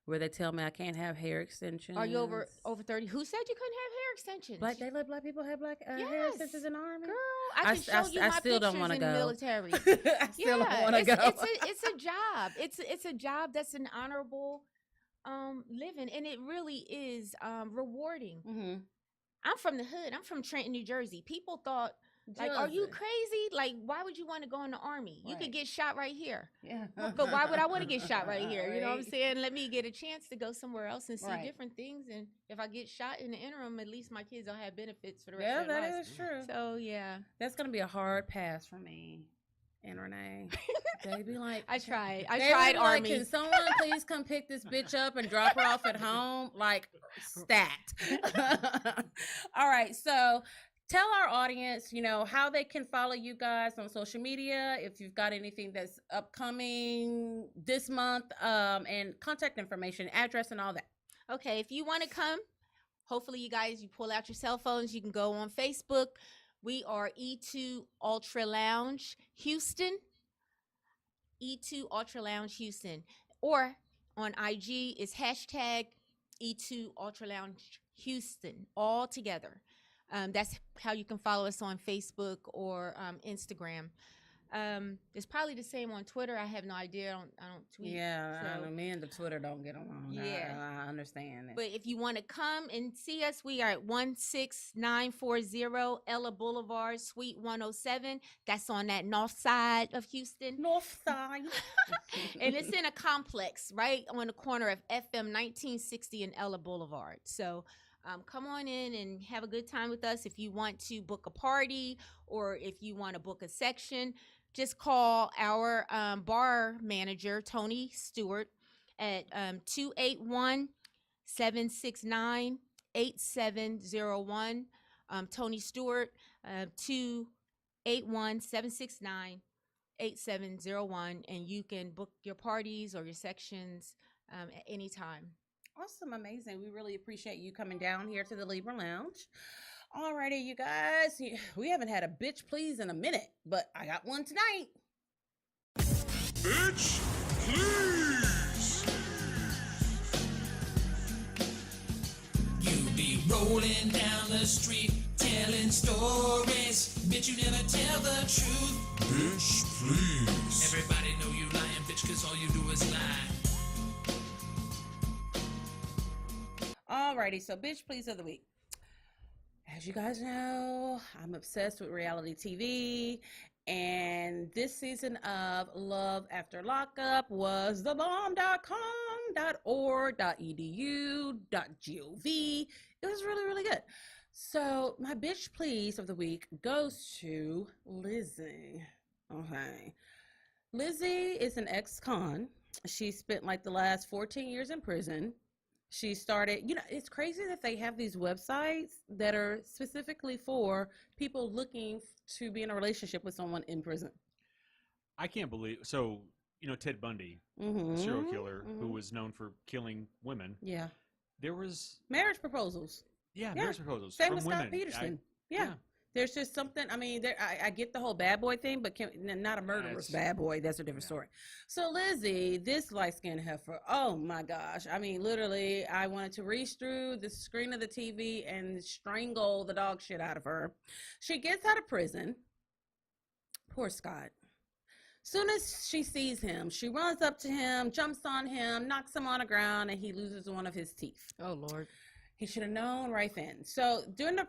where they tell me I can't have hair extensions. Are you over 30? Who said you couldn't have hair extensions? They let black people have black hair Yes. extensions in the army. Girl, I can show you I my still don't pictures want to in go. the military. I still don't want to go. It's a job. It's a job that's an honorable living, and it really is rewarding. Mm-hmm. I'm from the hood. I'm from Trenton, New Jersey. People thought, like, are you crazy? Like, why would you want to go in the army? You Right. could get shot right here. Yeah. But why would I want to get shot right here? You know what I'm Right. saying? Let me get a chance to go somewhere else and see Right. different things. And if I get shot in the interim, at least my kids will have benefits for the rest Yeah, of their that lives. is true. So, yeah. That's gonna be a hard pass for me, Ann Renay. They be like, I tried. I they tried be like, Army. can someone please come pick this bitch up and drop her off at home? Like, stat. All right, so tell our audience, how they can follow you guys on social media, if you've got anything that's upcoming this month, and contact information, address, and all that. Okay, if you want to come, hopefully you pull out your cell phones. You can go on Facebook. We are E2 Ultra Lounge Houston. E2 Ultra Lounge Houston. Or on IG is hashtag E2 Ultra Lounge Houston, all together. That's how you can follow us on Facebook or Instagram. It's probably the same on Twitter. I have no idea. I don't tweet. Yeah, I so. know me and the Twitter don't get along. Yeah. I understand it. But if you want to come and see us, we are at 16940 Ella Boulevard, Suite 107. That's on that north side of Houston. North side. And it's in a complex right on the corner of FM 1960 and Ella Boulevard. So come on in and have a good time with us. If you want to book a party or if you want to book a section, just call our bar manager, Tony Stewart, at 281-769-8701. Tony Stewart, 281-769-8701. And you can book your parties or your sections at any time. Awesome, amazing. We really appreciate you coming down here to the Libra Lounge. Alrighty, you guys. We haven't had a bitch please in a minute, but I got one tonight. Bitch, please. You be rolling down the street, telling stories. Bitch, you never tell the truth. Bitch, please. Everybody know you lying, bitch, cause all you do is lie. Alrighty, so bitch please of the week. As you guys know, I'm obsessed with reality TV, and this season of Love After Lockup was thebomb.com, .org, .edu, .gov. It was really, really good. So my bitch please of the week goes to Lizzie. Okay. Lizzie is an ex-con. She spent like the last 14 years in prison. She started, it's crazy that they have these websites that are specifically for people looking to be in a relationship with someone in prison. I can't believe, so, Ted Bundy, serial killer who was known for killing women. Yeah. There was marriage proposals. Marriage proposals Same from with women. Scott Peterson. Yeah. There's just something, I get the whole bad boy thing, but not a murderous bad boy. That's a different story. So Lizzie, this light-skinned heifer, oh my gosh. Literally, I wanted to reach through the screen of the TV and strangle the dog shit out of her. She gets out of prison. Poor Scott. Soon as she sees him, she runs up to him, jumps on him, knocks him on the ground, and he loses one of his teeth. Oh, Lord. He should have known right then. So during the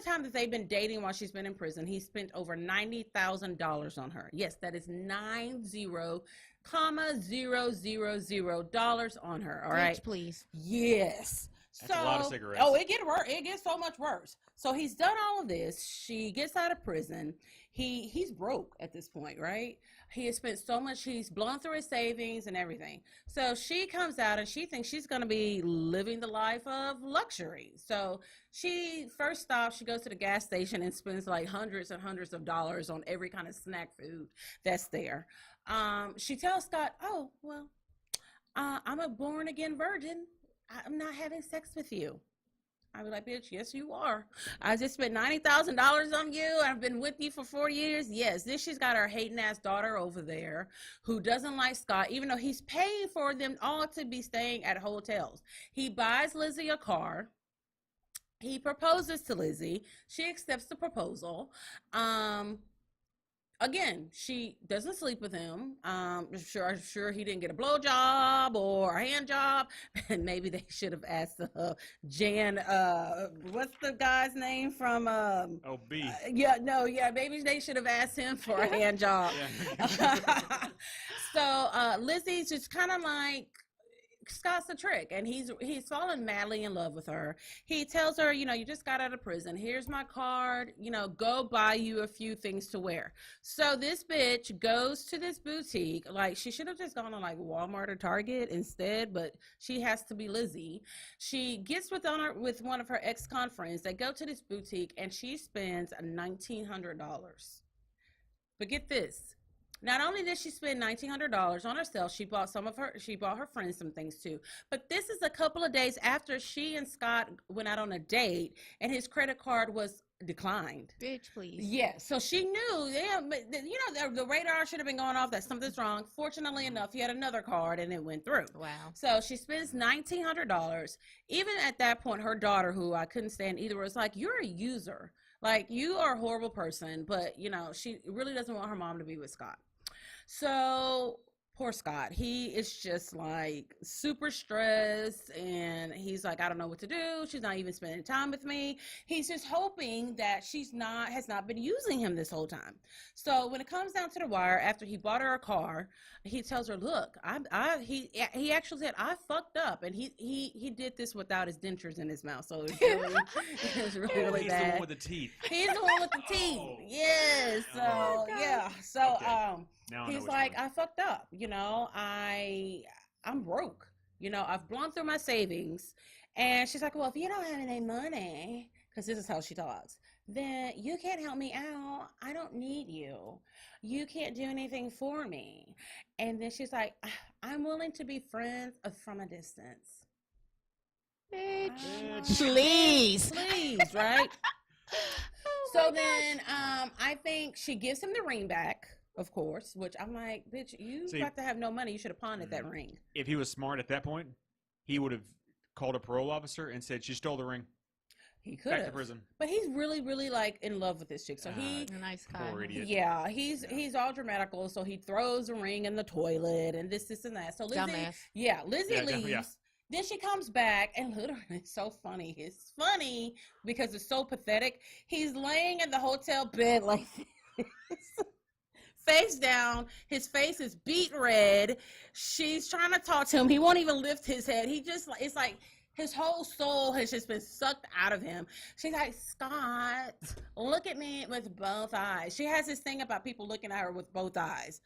time that they've been dating while she's been in prison, he spent over $90,000 on her. Yes, that is $90,000 on her. All right, Bitch, please. Yes. That's a lot of cigarettes. Oh, it gets worse. It gets so much worse. So he's done all of this. She gets out of prison. He's broke at this point, right? He has spent so much. He's blown through his savings and everything. So she comes out and she thinks she's going to be living the life of luxury. So she first stops. She goes to the gas station and spends like hundreds and hundreds of dollars on every kind of snack food that's there. She tells Scott, "Oh, well, I'm a born again virgin. I'm not having sex with you." I'd be like, "Bitch, yes, you are. I just spent $90,000 on you. I've been with you for 4 years." Yes, then she's got her hating ass daughter over there who doesn't like Scott, even though he's paying for them all to be staying at hotels. He buys Lizzie a car. He proposes to Lizzie. She accepts the proposal. Again, she doesn't sleep with him. I'm sure he didn't get a blowjob or a hand job. And maybe they should have asked Jan, what's the guy's name from? B. Maybe they should have asked him for a hand job. So Lizzie's just kind of like, Scott's a trick, and he's fallen madly in love with her. He tells her, you just got out of prison. Here's my card. Go buy you a few things to wear. So this bitch goes to this boutique. Like, she should have just gone to like Walmart or Target instead, but she has to be Lizzie. She gets with one of her ex-con friends. They go to this boutique, and she spends $1,900. But get this. Not only did she spend $1,900 on herself, she bought her friends some things too. But this is a couple of days after she and Scott went out on a date and his credit card was declined. Bitch, please. Yeah, so she knew, the radar should have been going off that something's wrong. Fortunately enough, he had another card and it went through. Wow. So she spends $1,900. Even at that point, her daughter, who I couldn't stand either, was like, "You're a user. Like, you are a horrible person, but, you know, she really doesn't want her mom to be with Scott. So poor Scott, he is just like super stressed, and he's like, I don't know what to do. She's not even spending time with me. He's just hoping that has not been using him this whole time. So when it comes down to the wire, after he bought her a car, he tells her, look, he actually said, I fucked up, and he did this without his dentures in his mouth, so it was really He's bad. the one with the teeth. He's the one with the teeth. Yes. So Oh, yeah. So Okay. Now I know he's which like, one. I fucked up. You know, I'm broke. You know, I've blown through my savings. And she's like, well, if you don't have any money, because this is how she talks, then you can't help me out. I don't need you. You can't do anything for me. And then she's like, I'm willing to be friends from a distance. Bitch. Please. Please, right? So then I think she gives him the ring back, of course, which I'm like, bitch, you got to have no money. You should have pawned that ring. If he was smart at that point, he would have called a parole officer and said, she stole the ring. He could Back to have. prison. But he's really, really like in love with this chick. So A nice guy. Poor idiot. yeah, he's all dramatical. So he throws the ring in the toilet and this and that. So Lizzie, Dumbass. Lizzie Yeah, leaves. yeah. Then she comes back, and literally, it's so funny. It's funny because it's so pathetic. He's laying in the hotel bed like this, face down. His face is beet red. She's trying to talk to him. He won't even lift his head. He just, it's like his whole soul has just been sucked out of him. She's like, Scott, look at me with both eyes. She has this thing about people looking at her with both eyes.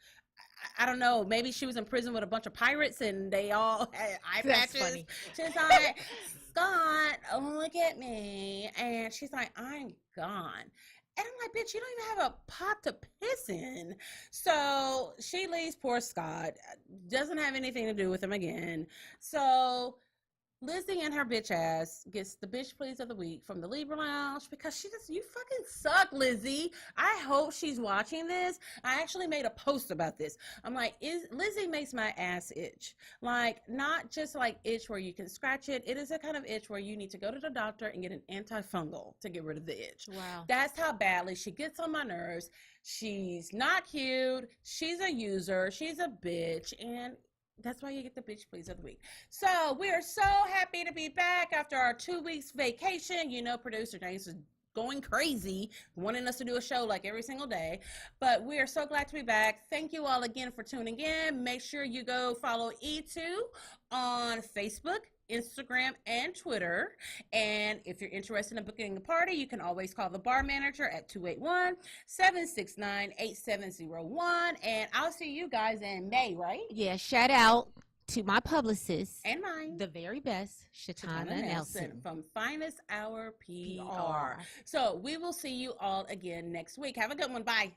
I don't know. Maybe she was in prison with a bunch of pirates and they all had eye That's patches. funny. She's like, Scott, look at me. And she's like, I'm gone. And I'm like, bitch, you don't even have a pot to piss in. So she leaves poor Scott. Doesn't have anything to do with him again. So Lizzie and her bitch ass gets the bitch please of the week from the Libra Lounge because you fucking suck, Lizzie. I hope she's watching this. I actually made a post about this. I'm like, Lizzie makes my ass itch. Like, not just like itch where you can scratch it. It is a kind of itch where you need to go to the doctor and get an antifungal to get rid of the itch. Wow. That's how badly she gets on my nerves. She's not cute. She's a user. She's a bitch. And that's why you get the bitch please of the week. So we are so happy to be back after our 2 weeks vacation. You know, producer James is going crazy, wanting us to do a show like every single day. But we are so glad to be back. Thank you all again for tuning in. Make sure you go follow E2 on Facebook, Instagram, and Twitter. And if you're interested in booking a party, you can always call the bar manager at 281-769-8701. And I'll see you guys in May, right? Yeah, shout out to my publicist And mine. the very best, Shatana Nelson from Finest Hour PR. PR. So we will see you all again next week. Have a good one. Bye.